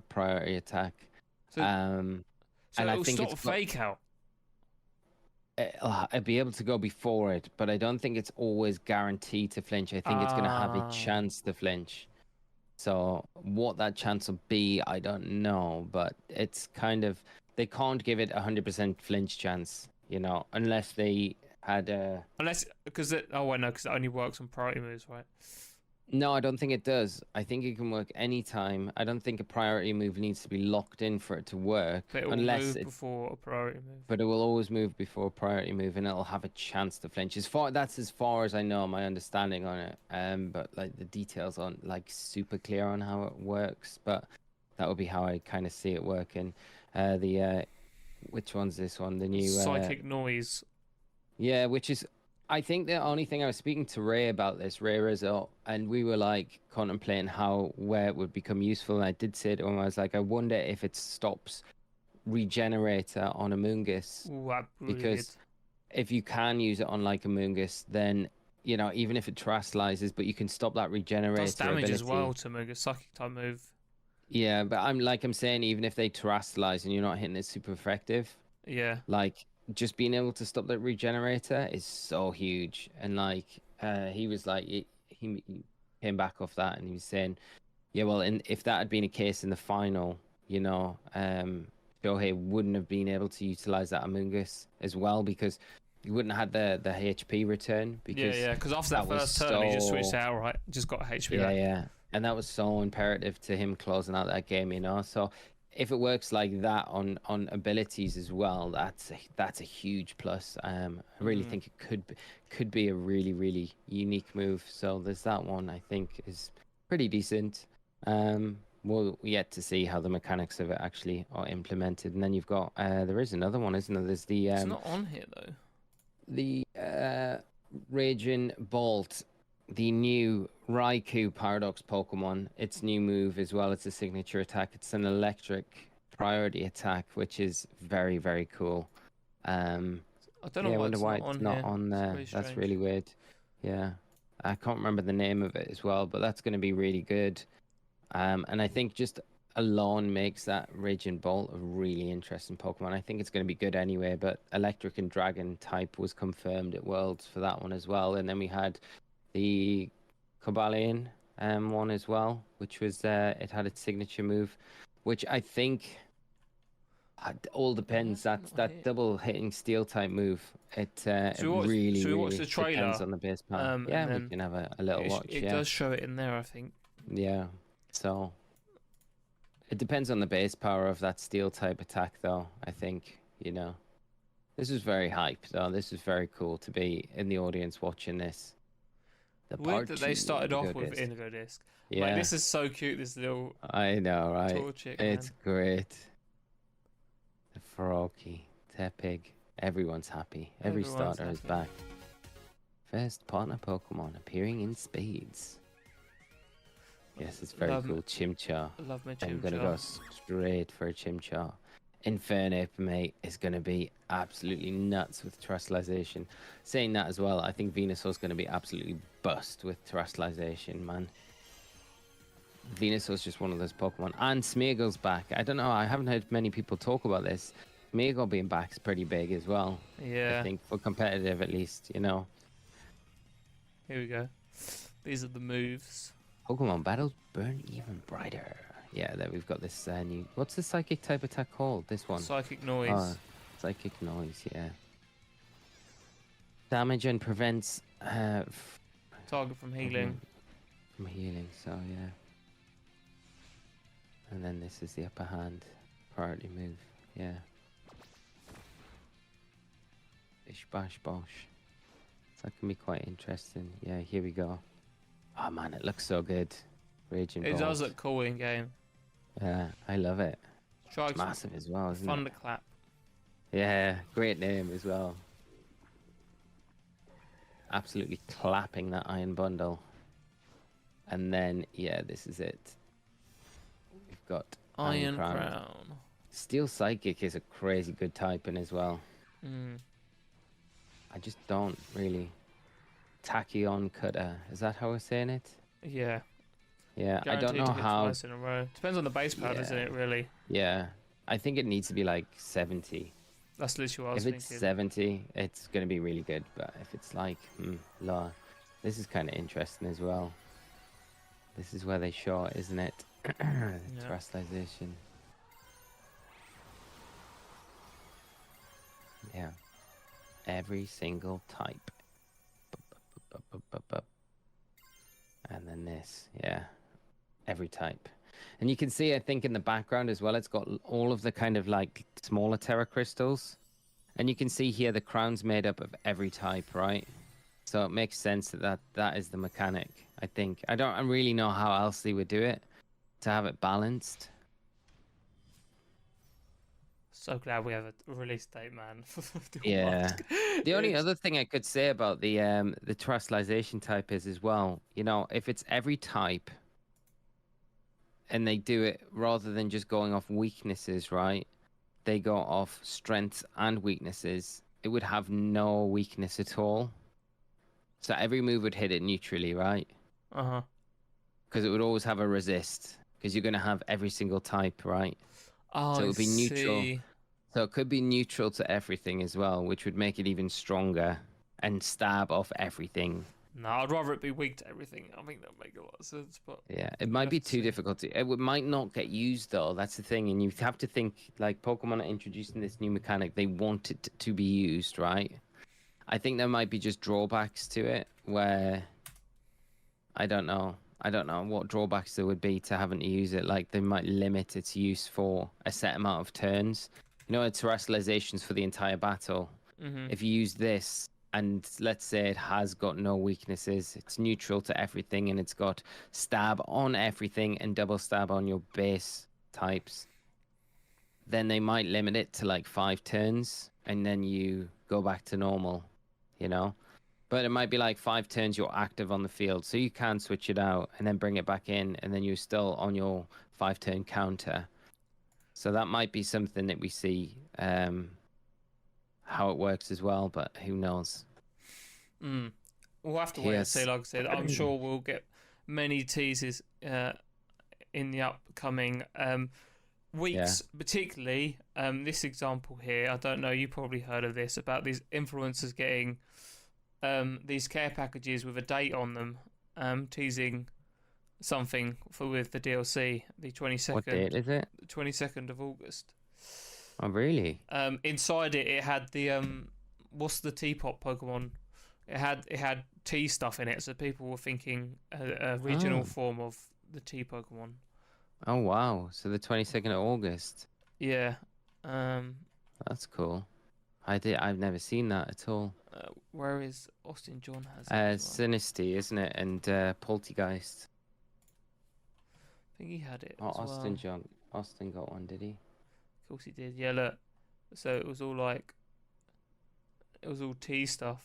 priority attack. So So and I it'll think stop it's fake out. I'd be able to go before it, but I don't think it's always guaranteed to flinch. I think it's going to have a chance to flinch. So what that chance will be, I don't know, but it's kind of, they can't give it 100% flinch chance, unless they had a... Unless, because it only works on priority moves, right? No, I don't think it does. I think it can work anytime. I don't think a priority move needs to be locked in for it to work. But it will move before a priority move. But it will always move before a priority move, and it'll have a chance to flinch. That's as far as I know, my understanding on it. But like the details aren't like super clear on how it works. But that would be how I kind of see it working. Which one's this one? The new Psychic Noise. Yeah, which is... I think the only thing I was speaking to Ray about this, Ray Rizzo, and we were like contemplating where it would become useful. And I did say to him, I was like, I wonder if it stops Regenerator on Amoonguss. Because if you can use it on like Amoonguss, then, even if it terastallizes, but you can stop that Regenerator. It does damage ability as well to Amoonguss, Psychic type move. Yeah, but I'm saying, even if they terastallize and you're not hitting it super effective. Yeah. Like, just being able to stop that Regenerator is so huge. And like he was like, he came back off that and he was saying, yeah, well, if that had been a case in the final, Shohei wouldn't have been able to utilize that Amoonguss as well, because he wouldn't have had the HP return. Because after that first turn he just switched out, right? Just got HP back. Yeah, and that was so imperative to him closing out that game, so if it works like that on abilities as well, that's a huge plus. I really think it could be a really, really unique move. So there's that one, I think, is pretty decent. We'll yet to see how the mechanics of it actually are implemented. And then you've got there is another one, isn't there? There's the it's not on here though. The Raging Bolt, the new Raikou Paradox Pokemon, its new move as well. It's a signature attack. It's an electric priority attack, which is very, very cool. I don't know why it's not on there. That's really weird. Yeah, I can't remember the name of it as well, but that's going to be really good. And I think just alone makes that Raging Bolt a really interesting Pokemon. I think it's going to be good anyway, but Electric and Dragon type was confirmed at Worlds for that one as well. And then we had the Cobalion one as well, which was it had its signature move, which I think all depends. That double hitting steel type move. It really depends on the base power. We can have a little watch. It does show it in there, I think. Yeah, so it depends on the base power of that steel type attack, though. I think this is very hype, though. This is very cool to be in the audience watching this. Weird that they started off with Indigo Disc. Yeah. Like, this is so cute, this little... I know, right? Tall chick, it's great. The Froggy, Tepig, everyone's happy. Every starter is back. First partner Pokemon appearing in spades. Yes, it's very cool. Chimchar. I love my Chimchar. I'm going to go straight for a Chimchar. Infernape, mate, is going to be absolutely nuts with terastallization. Saying that as well, I think Venusaur's going to be absolutely bust with terastallization, man. Venusaur's just one of those Pokemon. And Smeargle's back. I don't know, I haven't heard many people talk about this. Smeargle being back is pretty big as well. Yeah. I think, for competitive at least, Here we go. These are the moves. Pokemon battles burn even brighter. Yeah, there we've got this new... What's the psychic type attack called? This one? Psychic Noise. Oh, psychic Noise, yeah. Damage and prevents... target from healing. From healing, so yeah. And then this is the upper hand. Priority move, yeah. Bish bash bosh. So that can be quite interesting. Yeah, here we go. Oh man, it looks so good. Raging Bolt. It does look cool in game. Yeah, I love it. It's massive as well, isn't it? Thunderclap. Yeah, great name as well. Absolutely clapping that Iron Bundle. And then, yeah, this is it. We've got Iron Crown. Steel Psychic is a crazy good typing as well. I just don't really... Tachyon Cutter. Is that how we're saying it? Yeah. Yeah, I don't know how... Twice in a row. Depends on the base power, doesn't it, really? Yeah. I think it needs to be like 70. That's literally what I was If it's thinking. 70, it's going to be really good. But if it's like lower, this is kind of interesting as well. This is where they show it, isn't it? Terrestrialization. Yeah. Every single type. And then this, yeah. Every type. And you can see, I think, in the background as well, it's got all of the kind of like smaller Tera crystals. And you can see here the crown's made up of every type, right? So it makes sense that is the mechanic, I think. I don't really know how else they would do it to have it balanced. So glad we have a release date, man. Yeah. The only other thing I could say about the terrestrialization type is as well, you know, if it's every type and they do it rather than just going off weaknesses, right? They go off strengths and weaknesses. It would have no weakness at all. So every move would hit it neutrally, right? Uh-huh. Because it would always have a resist. Because you're going to have every single type, right? Oh, so it would be neutral. So it could be neutral to everything as well, which would make it even stronger and stab off everything. No, I'd rather it be weak to everything. I think that would make a lot of sense. But yeah, it might be too difficult. It might not get used, though. That's the thing. And you have to think, like, Pokemon are introducing this new mechanic. They want it to be used, right? I think there might be just drawbacks to it where I don't know what drawbacks there would be to having to use it. Like they might limit its use for a set amount of turns. You know, it's terrestrializations for the entire battle. Mm-hmm. If you use this and let's say it has got no weaknesses, it's neutral to everything and it's got stab on everything and double stab on your base types, then they might limit it to like 5 turns and then you go back to normal. You know, but it might be like 5 turns you're active on the field, so you can switch it out and then bring it back in, and then you're still on your 5-turn counter. So that might be something that we see how it works as well, but who knows? We'll have to wait and see. Like I said, I'm sure we'll get many teasers in the upcoming weeks, particularly this example here. I don't know, you probably heard of this, about these influencers getting these care packages with a date on them, teasing something with the DLC, the 22nd. What date is it? The 22nd of August. Oh, really? Inside it had the what's the teapot Pokemon? It had tea stuff in it, so people were thinking a regional form of the tea Pokemon. Oh wow! So the 22nd of August. Yeah. That's cool. I've never seen that at all. Where is Austin John has it? Sinisty, isn't it? And Poltergeist. I think he had it. Oh, as Austin well. John. Austin got one, did he? Of course he did. Yeah, look. So it was all like, it was all tea stuff.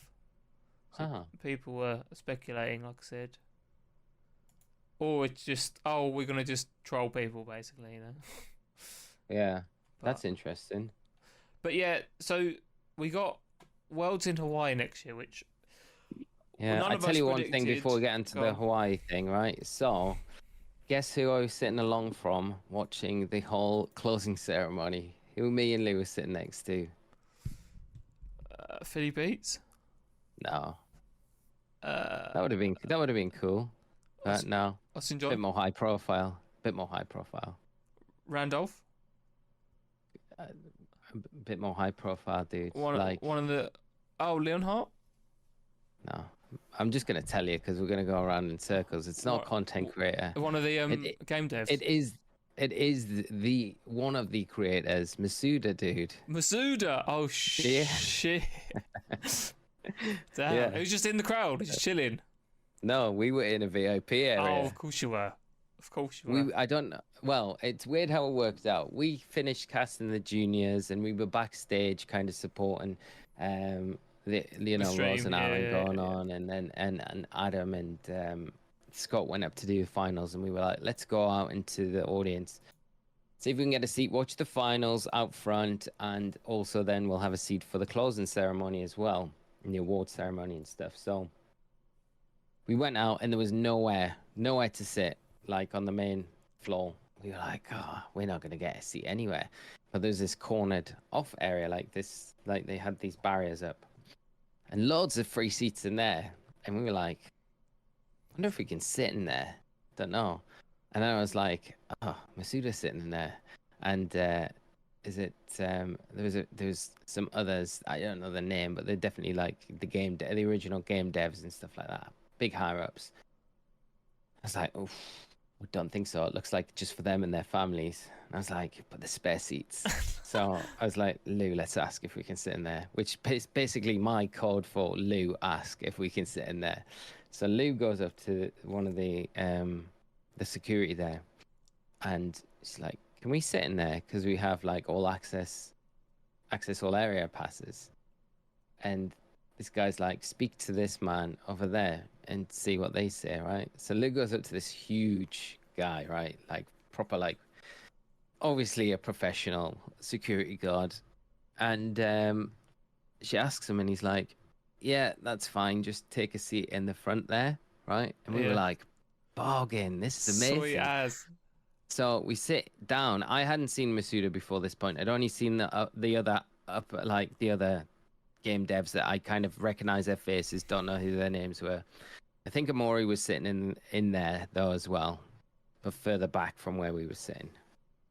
So people were speculating, like I said. Or it's just, we're gonna just troll people, basically, you know. Yeah, that's interesting. But yeah, so we got Worlds in Hawaii next year, which I'll tell you one thing before we get into the Hawaii thing, right? So, guess who I was sitting along from watching the whole closing ceremony? Who me and Lou were sitting next to? Philly Beats? No. That would have been cool. But no. Austin John? Bit more high profile. Randolph? A bit more high profile, dude. One of the... Oh, Leonhardt? No. I'm just going to tell you because we're going to go around in circles. It's not a content creator. One of the game devs? It is the one of the creators, Masuda, dude. Masuda? Oh, shit. Damn. Yeah. He was just in the crowd, just chilling. No, we were in a VIP area. Oh, of course you were. I don't know. Well, it's weird how it worked out. We finished casting the juniors, and we were backstage, kind of supporting, Rose and Aaron going on, and then and Adam and Scott went up to do the finals, and we were like, let's go out into the audience, see if we can get a seat, watch the finals out front, and also then we'll have a seat for the closing ceremony as well, and the award ceremony and stuff. So we went out, and there was nowhere to sit, like on the main floor. we were like, oh, we're not going to get a seat anywhere. But there's this cornered off area like this, like they had these barriers up and loads of free seats in there. And we were like, I wonder if we can sit in there. Don't know. And then I was like, oh, Masuda's sitting in there. And is it, there was some others, I don't know the name, but they're definitely like the original game devs and stuff like that. Big higher ups. I was like, oh, we don't think so. It looks like just for them and their families. And I was like, but the spare seats. So I was like, Lou, let's ask if we can sit in there, which is basically my code for Lou, ask if we can sit in there. So Lou goes up to one of the security there, and she's like, can we sit in there? Because we have like all access all area passes. And this guy's like, speak to this man over there and see what they say, right? So Lou goes up to this huge guy, right? Like proper, like obviously a professional security guard. And she asks him and he's like, yeah, that's fine. Just take a seat in the front there, right? And we were like, bargain, this is amazing. Sweet as. So we sit down. I hadn't seen Masuda before this point. I'd only seen the other game devs that I kind of recognize their faces, don't know who their names were. I think Amori was sitting in there though as well, but further back from where we were sitting.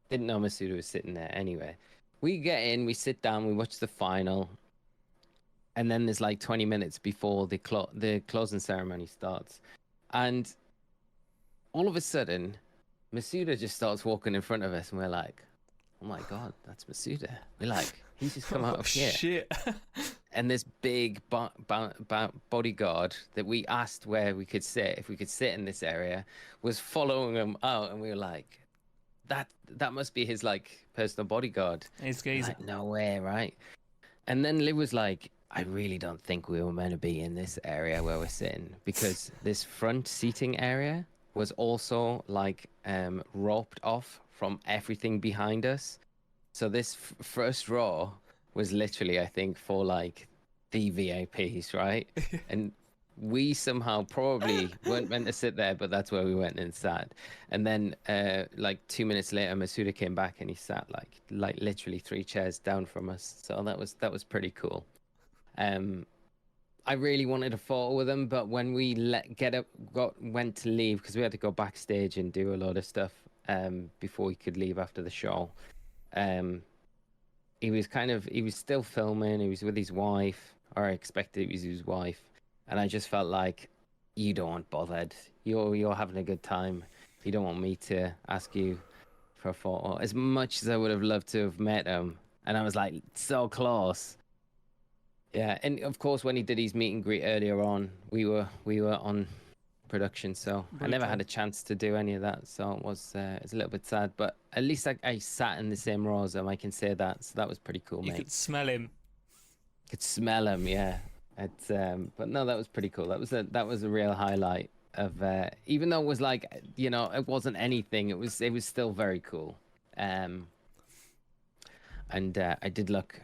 Didn't know Masuda was sitting there anyway. We get in, we sit down, we watch the final, and then there's like 20 minutes before the closing ceremony starts, and all of a sudden, Masuda just starts walking in front of us, and we're like, oh my god, that's Masuda. We're like, he's just come out of here. Shit. And this big bodyguard that we asked where we could sit, if we could sit in this area, was following him out, and we were like, that must be his like personal bodyguard. He's like, no way, right? And then Liv was like, I really don't think we were meant to be in this area where we're sitting, because this front seating area was also like roped off from everything behind us. So this first row was literally, I think, for like the VIPs, right? And we somehow probably weren't meant to sit there, but that's where we went and sat. And then like 2 minutes later, Masuda came back and he sat like literally 3 chairs down from us. So that was pretty cool. I really wanted a photo with him, but when we went to leave, because we had to go backstage and do a lot of stuff before we could leave after the show. He was still filming. He was with his wife, or I expected it was his wife, and I just felt like, you don't want bothered. You're having a good time. You don't want me to ask you for a photo. As much as I would have loved to have met him, and I was like so close. Yeah, and of course, when he did his meet and greet earlier on, we were on production, so I never had a chance to do any of that. So it was a little bit sad, but at least I sat in the same row as him. I can say that, so that was pretty cool, mate. You could smell him. Could smell him, yeah. But no, that was pretty cool. That was a real highlight of. Even though it was like, it wasn't anything. It was still very cool. And I did look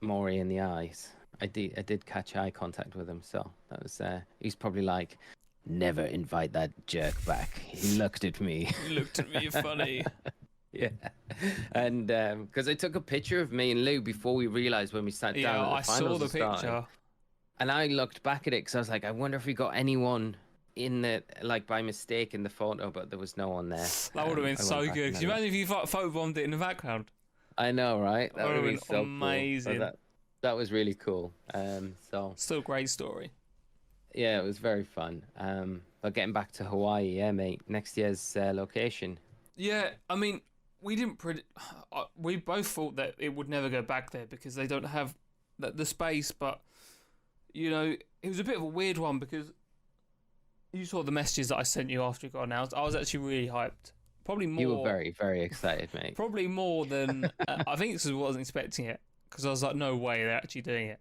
Maury in the eyes. I did catch eye contact with him, so that was he's probably like, never invite that jerk back. He looked at me. He looked at me funny. Yeah. And because I took a picture of me and Lou before we realized when we sat down. Yeah, I saw the picture. And I looked back at it because I was like, I wonder if we got anyone in the, like, by mistake in the photo, but there was no one there. That would have been so good. Could you imagine if you photobombed it in the background? I know, right? That would have been so amazing. Cool. That was really cool. So still a great story. Yeah, it was very fun. But getting back to Hawaii, yeah, mate. Next year's location. Yeah, I mean, we didn't we both thought that it would never go back there because they don't have the space. But it was a bit of a weird one because you saw the messages that I sent you after it got announced. I was actually really hyped. Probably more. You were very, very excited, mate. Probably more than I think, because I wasn't expecting it. Because I was like, no way they're actually doing it.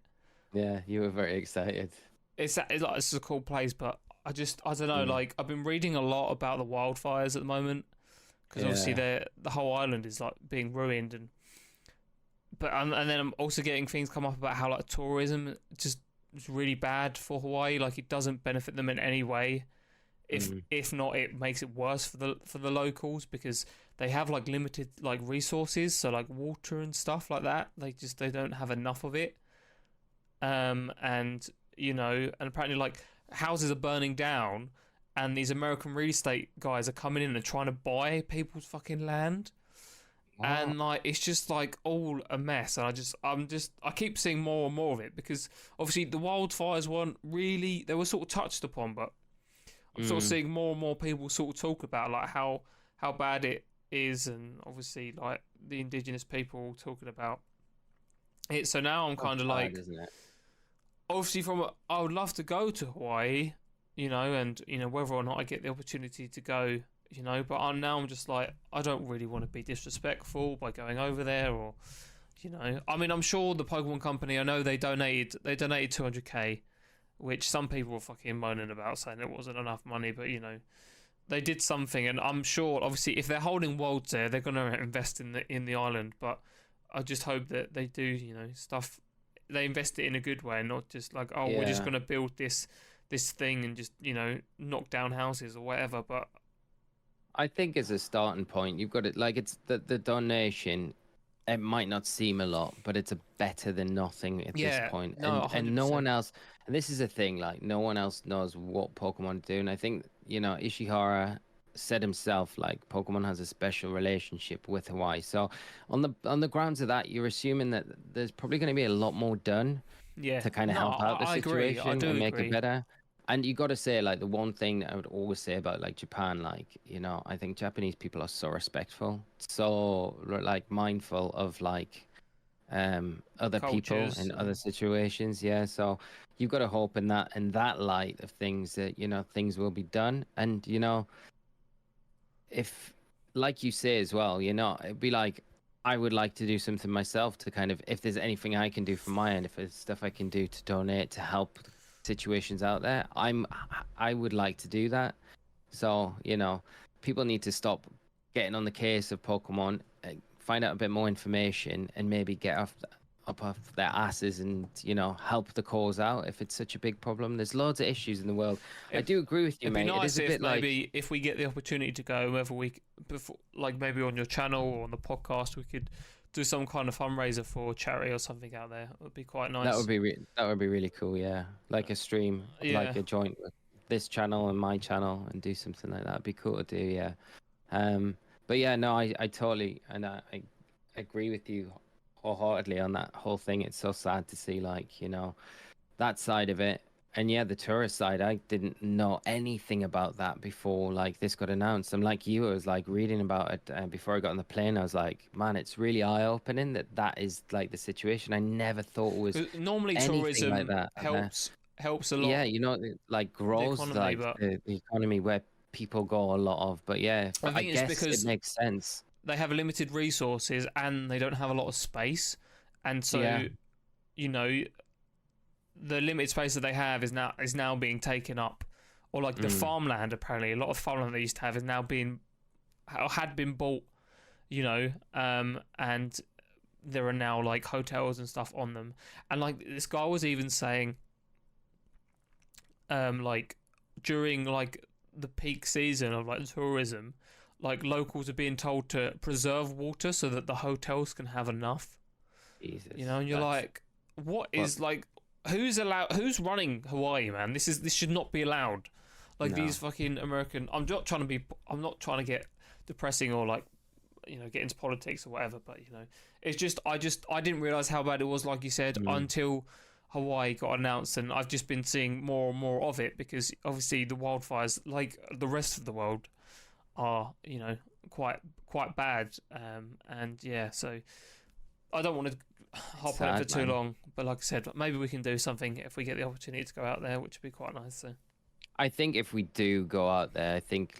Yeah, you were very excited. It's like, it's a cool place, but I don't know. Like, I've been reading a lot about the wildfires at the moment, because obviously the whole island is like being ruined, and then I'm also getting things come up about how like tourism just is really bad for Hawaii. Like, it doesn't benefit them in any way. if not, it makes it worse for the locals, because they have like limited like resources, so like water and stuff like that. They don't have enough of it. And and apparently like houses are burning down, and these American real estate guys are coming in and trying to buy people's fucking land. What? And like it's just like all a mess, and I keep seeing more and more of it, because obviously the wildfires weren't really, they were sort of touched upon, but I'm sort of seeing more and more people sort of talk about like how bad it is, and obviously like the indigenous people talking about it. So now I'm kind of like, isn't it? Obviously I would love to go to Hawaii, and whether or not I get the opportunity to go, but I'm just like, I don't really want to be disrespectful by going over there, or I mean, I'm sure the Pokemon Company, I know they donated 200k, which some people were fucking moaning about, saying it wasn't enough money, but they did something, and I'm sure obviously if they're holding worlds there, they're going to invest in the island, but I just hope that they do stuff, they invest it in a good way, not just like, we're just going to build this thing and just knock down houses or whatever. But I think as a starting point, you've got it like, it's the donation, it might not seem a lot, but it's better than nothing at this point. And no one else, and this is a thing, like no one else knows what Pokemon do. And I think Ishihara said himself, like, Pokemon has a special relationship with Hawaii. So on the grounds of that, you're assuming that there's probably going to be a lot more done to kind of help out the situation and make it better. And you got to say, like, the one thing that I would always say about like Japan, like, I think Japanese people are so respectful, so like mindful of like other cultures, people in other situations. Yeah, so you've got to hope in that light of things that things will be done. And if, like you say as well, it'd be like, I would like to do something myself to kind of, if there's anything I can do from my end, if there's stuff I can do to donate to help situations out there, I would like to do that. So people need to stop getting on the case of Pokemon, find out a bit more information, and maybe get up off their asses and help the cause out. If it's such a big problem, there's loads of issues in the world. I do agree with you, mate. It'd be nice if maybe if we get the opportunity to go, whether like maybe on your channel or on the podcast, we could do some kind of fundraiser for charity or something out there. It would be quite nice. That would be really cool. Yeah, like a stream, like a joint with this channel and my channel, and do something like that. It'd be cool to do. Yeah. But yeah, no, I totally, and I agree with you wholeheartedly on that whole thing. It's so sad to see, like, that side of it. And yeah, the tourist side, I didn't know anything about that before like this got announced. I'm like you, I was like reading about it before I got on the plane. I was like, man, it's really eye-opening that is like the situation. I never thought it was normally tourism like that. helps a lot. Yeah, like grows the economy, like the economy where people go a lot of. But yeah, I guess because it makes sense. They have limited resources and they don't have a lot of space, and so the limited space that they have is now being taken up, or like the farmland. Apparently, a lot of farmland they used to have is now had been bought, and there are now like hotels and stuff on them. And like this guy was even saying, like during like the peak season of like tourism, like locals are being told to preserve water so that the hotels can have enough. Jesus, and you're like, who's running Hawaii, man? This should not be allowed. Like these fucking American. I'm not trying to get depressing or like, get into politics or whatever. But it's just I didn't realize how bad it was, like you said, until Hawaii got announced, and I've just been seeing more and more of it, because obviously the wildfires, like the rest of the world, are quite bad. And yeah, so I don't want to hop on it for too long, but like I said, maybe we can do something if we get the opportunity to go out there, which would be quite nice. So I think if we do go out there, I think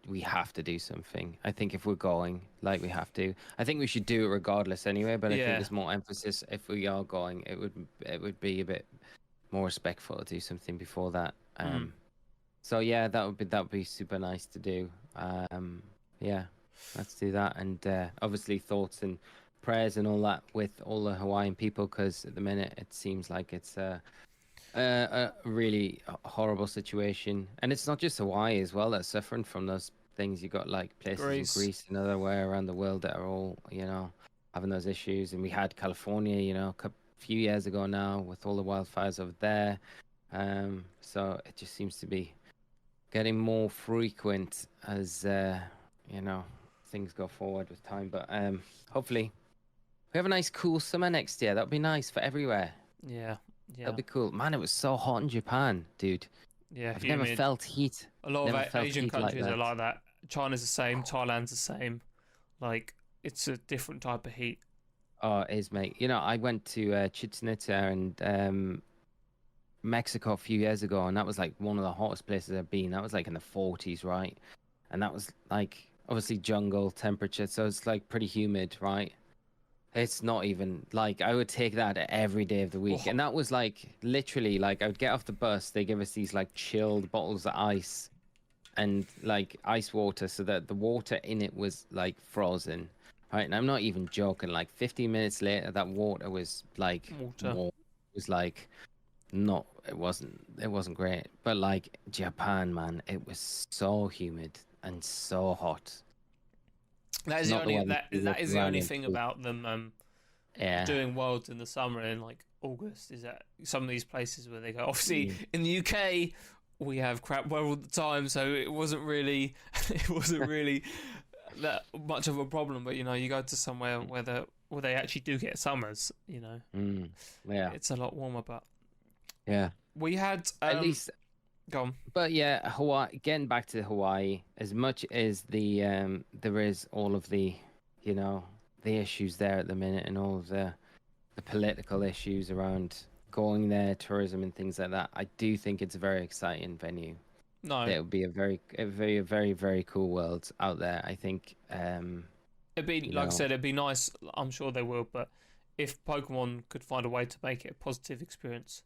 we have to do something. I think if we're going, like, we have to. I think we should do it regardless anyway, but I think there's more emphasis if we are going. It would be a bit more respectful to do something before that. So yeah, that would be super nice to do. Yeah, let's do that. And obviously thoughts and prayers and all that with all the Hawaiian people, because at the minute it seems like it's a A really horrible situation, and it's not just Hawaii as well that's suffering from those things. You got like places in Greece and otherwhere around the world that are all, having those issues. And we had California, a few years ago now with all the wildfires over there. So it just seems to be getting more frequent as things go forward with time. But hopefully we have a nice cool summer next year. That would be nice for everywhere. Yeah. That'd be cool. Man, it was so hot in Japan, dude. Yeah, I've never felt heat. A lot of Asian countries are like that. China's the same. Thailand's the same. Like, it's a different type of heat. Oh, it is, mate. I went to Chichen Itza and Mexico a few years ago, and that was like one of the hottest places I've been. That was like in the 40s, right? And that was like obviously jungle temperature, so it's like pretty humid, right? It's not even like I would take that every day of the week. And that was like literally like I would get off the bus, they give us these like chilled bottles of ice and like ice water so that the water in it was like frozen. Right. And I'm not even joking, like 15 minutes later that water was like warm. It was like it wasn't great. But like Japan, man, it was so humid and so hot. That is the only thing about them doing Worlds in the summer in like August, is that some of these places where they go, obviously in the UK we have crap weather all the time, so it wasn't really that much of a problem. But you go to somewhere where they actually do get summers, it's a lot warmer. But we had at least. Go on. But yeah, Hawaii. Getting back to Hawaii, as much as there is all of the issues there at the minute, and all of the political issues around going there, tourism and things like that, I do think it's a very exciting venue. No, it would be a very, very, very cool world out there. I think. It'd be like I said, it'd be nice. I'm sure they will, but if Pokemon could find a way to make it a positive experience.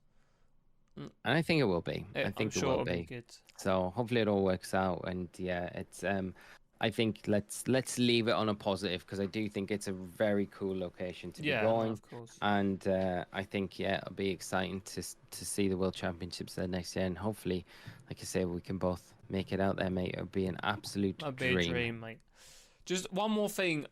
And I think it will be. I think it will be. Good. So hopefully it all works out. And yeah, it's I think let's leave it on a positive, because I do think it's a very cool location to be going. Of course. And I think it'll be exciting to see the World Championships there next year, and hopefully, like I say, we can both make it out there, mate. It'll be an absolute dream. It'll be a dream, mate. Just one more thing.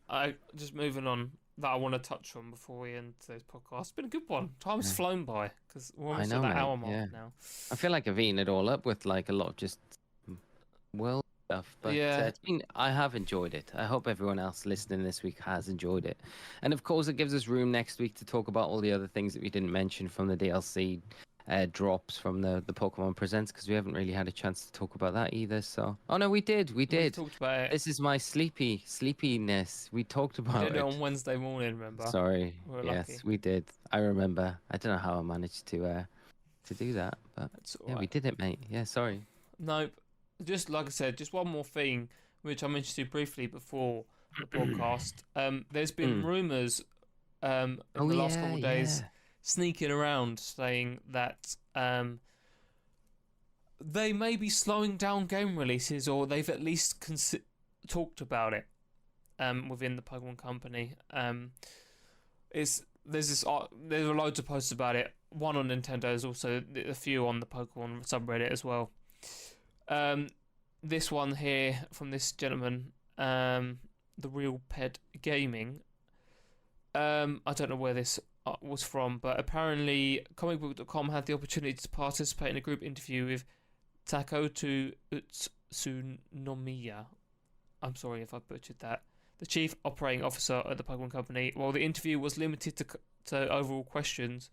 Just moving on, that I want to touch on before we end today's podcast. It's been a good one. Time's flown by, because we're almost at that hour mark now. I feel like I've eaten it all up with like a lot of just world stuff, but I have enjoyed it. I hope everyone else listening this week has enjoyed it, and of course it gives us room next week to talk about all the other things that we didn't mention from the DLC drops from the Pokemon Presents, because we haven't really had a chance to talk about that either. So, oh no, we did. We talked about it. This is my sleepiness. We talked about it. We did it on Wednesday morning. Remember? Sorry. Yes, we did. I remember. I don't know how I managed to do that, but we did it, mate. Yeah, sorry. Nope. Just like I said, just one more thing, which I mentioned to you briefly before the podcast. There's been rumours in the last couple of days. Sneaking around saying that they may be slowing down game releases, or they've at least talked about it within the Pokemon company. There's loads of posts about it. One on Nintendo, there's also a few on the Pokemon subreddit as well. This one here from this gentleman, the Real Pet Gaming. I don't know where this was from, but apparently comicbook.com had the opportunity to participate in a group interview with Takoto Utsunomiya. I'm sorry if I butchered that. The chief operating officer at the Pokemon Company. While the interview was limited to overall questions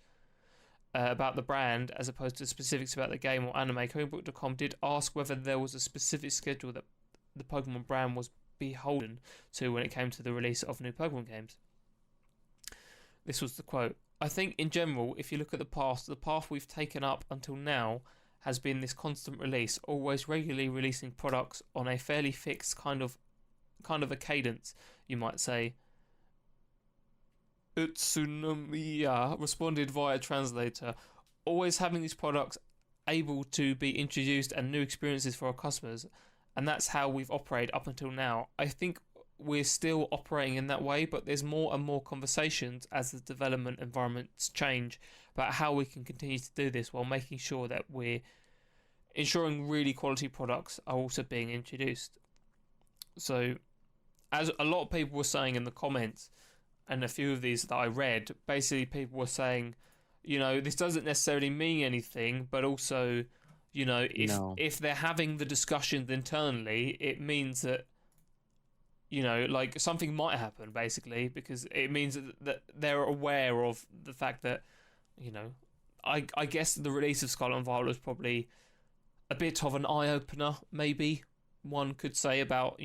about the brand, as opposed to specifics about the game or anime, comicbook.com did ask whether there was a specific schedule that the Pokemon brand was beholden to when it came to the release of new Pokemon games. This was the quote. I think in general, if you look at the path we've taken up until now has been this constant release, always regularly releasing products on a fairly fixed kind of a cadence, you might say. Utsunomiya responded via translator, always having these products able to be introduced and new experiences for our customers, and that's how we've operated up until now. I think we're still operating in that way, but there's more and more conversations as the development environments change about how we can continue to do this while making sure that we're ensuring really quality products are also being introduced. So, as a lot of people were saying in the comments, and a few of these that I read, basically people were saying, this doesn't necessarily mean anything, but also, if they're having the discussions internally, it means that, like something might happen, basically, because it means that they're aware of the fact that, I guess the release of Scarlet and Violet was probably a bit of an eye-opener, maybe, one could say, about,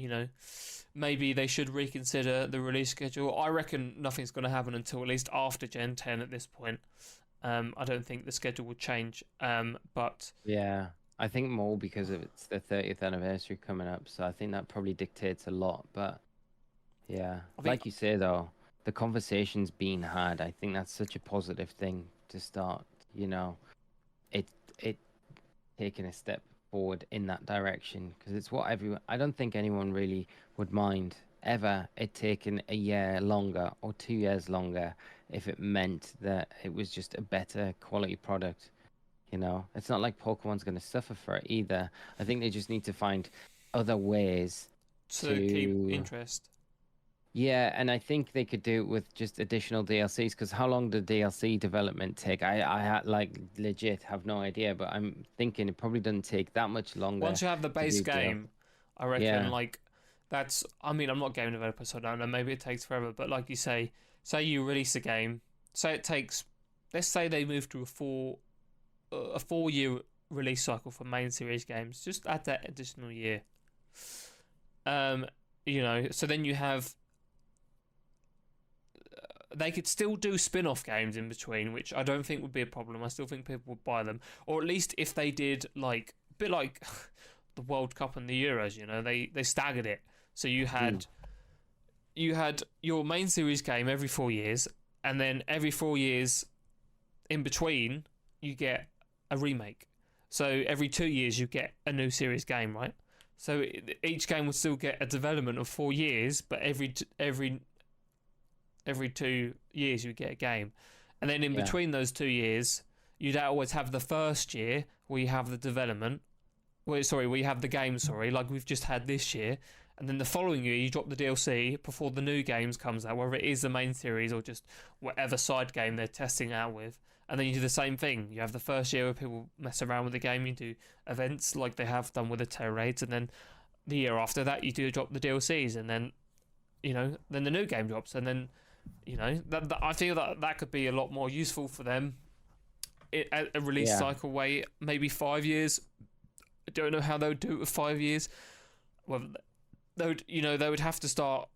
maybe they should reconsider the release schedule. I reckon nothing's going to happen until at least after Gen 10 at this point. I don't think the schedule will change, but... Yeah, I think more because of it's the 30th anniversary coming up, so I think that probably dictates a lot, but yeah. Like you say, though, the conversation's being had. I think that's such a positive thing to start, it taking a step forward in that direction, because it's what everyone... I don't think anyone really would mind ever it taking a year longer or 2 years longer if it meant that it was just a better quality product. It's not like Pokemon's going to suffer for it either. I think they just need to find other ways to keep interest. Yeah, and I think they could do it with just additional DLCs, because how long did DLC development take? I had legit have no idea, but I'm thinking it probably doesn't take that much longer. Once you have the base game, I reckon that's... I mean, I'm not a game developer, so I don't know. Maybe it takes forever, but like you say you release a game, say it takes... Let's say they move to a 4-year release cycle for main series games. Just add that additional year. So then you have... They could still do spin-off games in between, which I don't think would be a problem. I still think people would buy them. Or at least if they did, a bit like the World Cup and the Euros, they staggered it. So you had your main series game every 4 years, and then every 4 years in between, you get a remake. So every 2 years, you get a new series game, right? So each game would still get a development of 4 years, but every 2 years you get a game. And then in between those 2 years, you'd always have the first year where you have the development. Where you have the game, like we've just had this year. And then the following year, you drop the DLC before the new games comes out, whether it is the main series or just whatever side game they're testing out with. And then you do the same thing. You have the first year where people mess around with the game. You do events like they have done with the Tera raids. And then the year after that, you do drop the DLCs. And then, then the new game drops. And then... I feel that could be a lot more useful for them. A release cycle way, maybe 5 years. I don't know how they would do it with 5 years. Well, they would have to start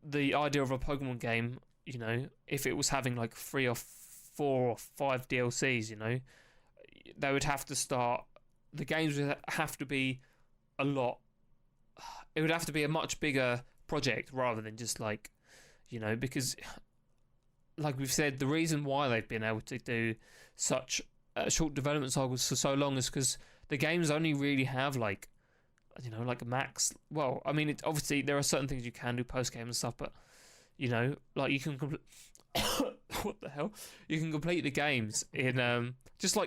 the idea of a Pokemon game. If it was having like 3 or 4 or 5 DLCs, they would have to start. The games would have to be a lot. It would have to be a much bigger project rather than just because, like we've said, the reason why they've been able to do such short development cycles for so long is because the games only really have a max. Well, I mean, obviously there are certain things you can do post game and stuff, but you can what the hell? You can complete the games in just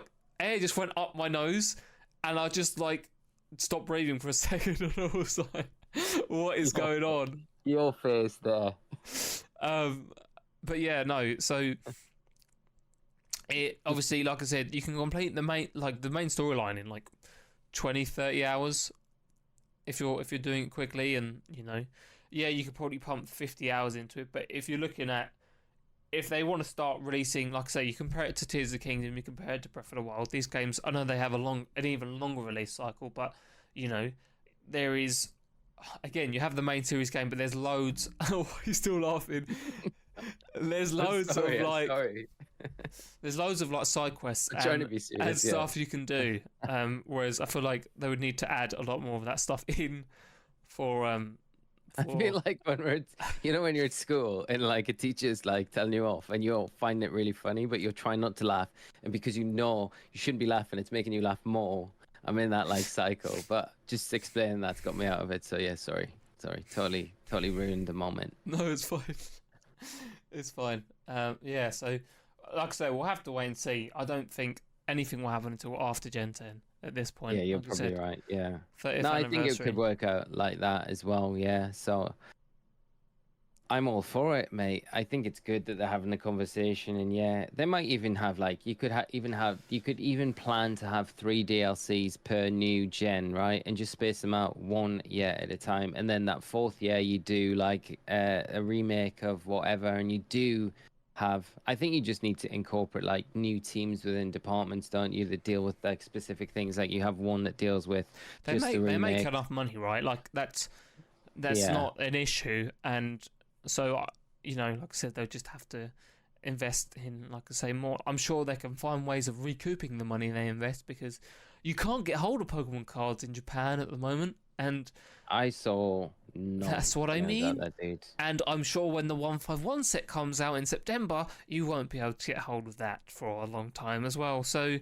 air just went up my nose, and I just stopped breathing for a second, and I was like, "What is going on?" Your face there. But yeah, no. So it obviously, like I said, you can complete the main storyline in 20-30 hours if you're doing it quickly, and you could probably pump 50 hours into it. But if you're looking at, if they want to start releasing, like I say, you compare it to Tears of the Kingdom, you compare it to Breath of the Wild. These games, I know they have an even longer release cycle, but there is. Again, you have the main series game, but there's loads. Oh, you're still laughing. There's loads of there's loads of side quests and stuff you can do. Whereas I feel like they would need to add a lot more of that stuff in for. I feel like when you're at school and a teacher's telling you off and you're finding it really funny, but you're trying not to laugh, and because you shouldn't be laughing, it's making you laugh more. I'm in that cycle, but just explaining that's got me out of it. So yeah, sorry. Sorry, totally ruined the moment. No, it's fine. It's fine. Yeah, so like I say, we'll have to wait and see. I don't think anything will happen until after Gen 10 at this point. Yeah, you're like probably right. Yeah. 30th No, I think it anniversary. could work out like that as well. Yeah. So I'm all for it, mate. I think it's good that they're having a conversation, and yeah, they might even have like you could even plan to have 3 DLCs per new gen, right? And just space them out 1 year at a time, and then that 4th year you do like a remake of whatever, and you do have. I think you just need to incorporate like new teams within departments, don't you? That deal with like specific things. Like you have one that deals with They just the remake. they make enough money, right? Like that's Yeah. not an issue, and so you know, like I said, they'll just have to invest in, like I say, more. I'm sure they can find ways of recouping the money they invest, because you can't get hold of Pokemon cards in Japan at the moment, and I saw no. that's what I mean. That, dude. And I'm sure when the 151 set comes out in September, you won't be able to get hold of that for a long time as well. So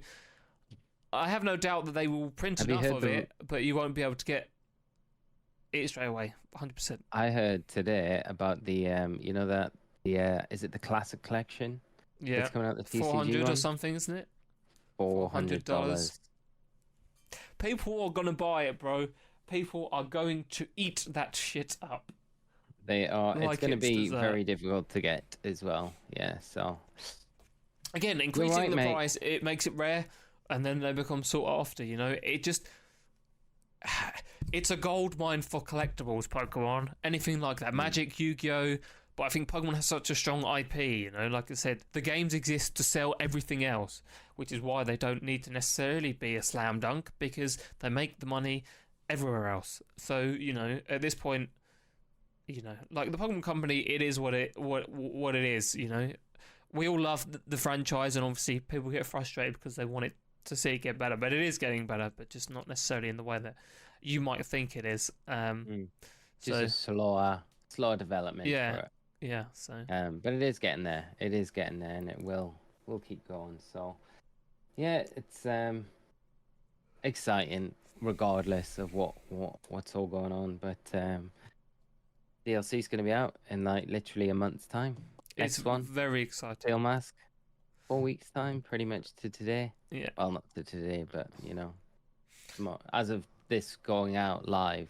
I have no doubt that they will print enough of it, but you won't be able to get it straight away, 100%. I heard today about the you know that is it the Classic Collection? Yeah, It's coming out the TCG 400 one? or something, isn't it? $400. People are gonna buy it, bro. People are going to eat that shit up. They are. Like It's going to it's be dessert. very difficult to get as well. Yeah. So Again, increasing right, the mate. price, it makes it rare, and then they become sought after. You know, it's a gold mine for collectibles. Pokemon, anything like that, Magic, Yu-Gi-Oh. But I think Pokemon has such a strong IP. You know, like I said, the games exist to sell everything else, which is why they don't need to necessarily be a slam dunk, because they make the money everywhere else. So you know, at this point, you know, like the Pokemon Company, it is what it is. You know, we all love the franchise, and obviously people get frustrated because they want it to see it get better, but it is getting better, but just not necessarily in the way that you might think it is. just a slower development. Yeah. For it. Yeah. So. But it is getting there. It is getting there, and it will keep going. So yeah, it's exciting regardless of what's all going on. But DLC is going to be out in like literally a month's time. It's X1 very exciting. Tail Mask, 4 weeks time, pretty much to today. Yeah. Well, not to today, but you know, as of this going out live,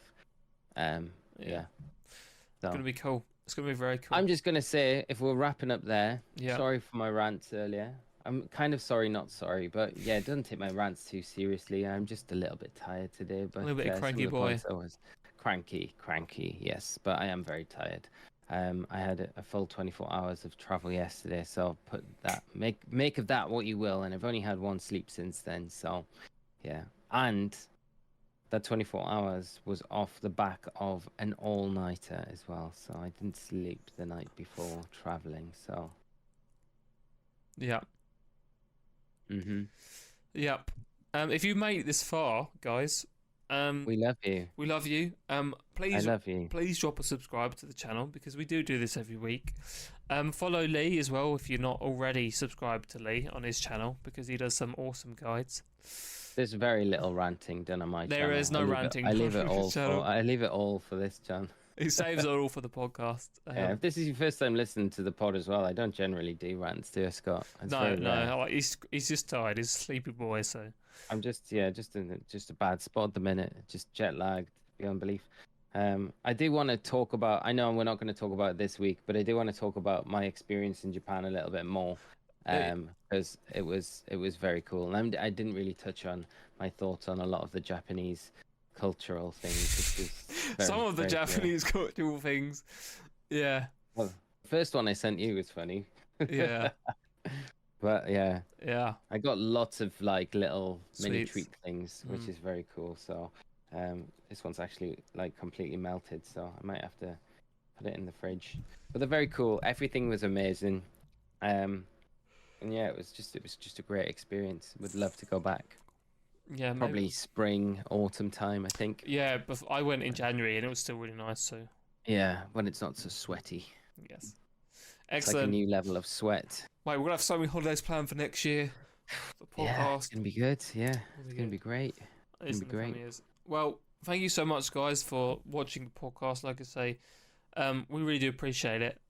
yeah. It's gonna be cool. It's gonna be very cool. I'm just gonna say, if we're wrapping up there, Yeah. sorry for my rants earlier. I'm kind of sorry, not sorry, but yeah, don't take my rants too seriously. I'm just a little bit tired today, but A little bit some of cranky the boy. points I was cranky, yes, but I am very tired. I had a full 24 hours of travel yesterday, so put that make of that what you will, and I've only had 1 sleep since then, so yeah. And that 24 hours was off the back of an all-nighter as well, so I didn't sleep the night before traveling, so Yeah. mhm. Yep. If you made it this far, guys, We love you. we love you. Please, I love you. please drop a subscribe to the channel, because we do this every week. Follow Lee as well if you're not already subscribed to Lee on his channel, because he does some awesome guides. There's very little ranting done on my channel. There is no ranting I leave it on all. his channel. I leave it all for this, John. He saves it all for the podcast. Yeah, if this is your first time listening to the pod as well, I don't generally do rants, do I, Scott? It's No, very rare. no, he's just tired. He's a sleepy boy, so. I'm just in a bad spot at the minute. Just jet lagged beyond belief. I do want to talk about. I know we're not going to talk about it this week, but I do want to talk about my experience in Japan a little bit more, because it was very cool. And I didn't really touch on my thoughts on a lot of the Japanese cultural things. Which is very, Some of the very Japanese cultural things. Yeah. Well, the first one I sent you was funny. Yeah. But yeah, Yeah. I got lots of like little mini Sweets. treat things, which is very cool. So this one's actually like completely melted, so I might have to put it in the fridge. But they're very cool. Everything was amazing. And yeah, it was just a great experience. Would love to go back. Yeah. Probably spring, autumn time, I think. Yeah, but I went in January and it was still really nice, so. Yeah, when it's not so sweaty. Yes. It's like a Excellent. new level of sweat. Mate, we're going to have so many holidays planned for next year. The podcast. Yeah, it's gonna be good. Yeah, it's gonna be great. It's be great. Years. Well, thank you so much, guys, for watching the podcast. Like I say, we really do appreciate it.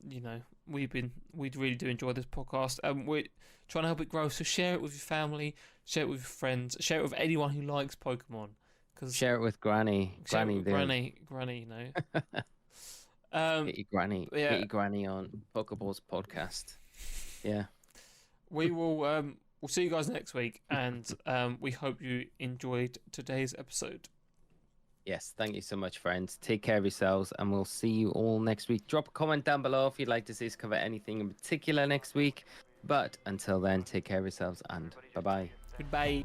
You know, we really do enjoy this podcast. We're trying to help it grow. So share it with your family, share it with your friends, share it with anyone who likes Pokemon. Share it with Granny. Granny, you know. Get your granny. Yeah. Get your granny on Pokeballs Podcast. Yeah. We will. We'll see you guys next week, and we hope you enjoyed today's episode. Yes, thank you so much, friends. Take care of yourselves, and we'll see you all next week. Drop a comment down below if you'd like to see us cover anything in particular next week. But until then, take care of yourselves, and bye-bye. Goodbye.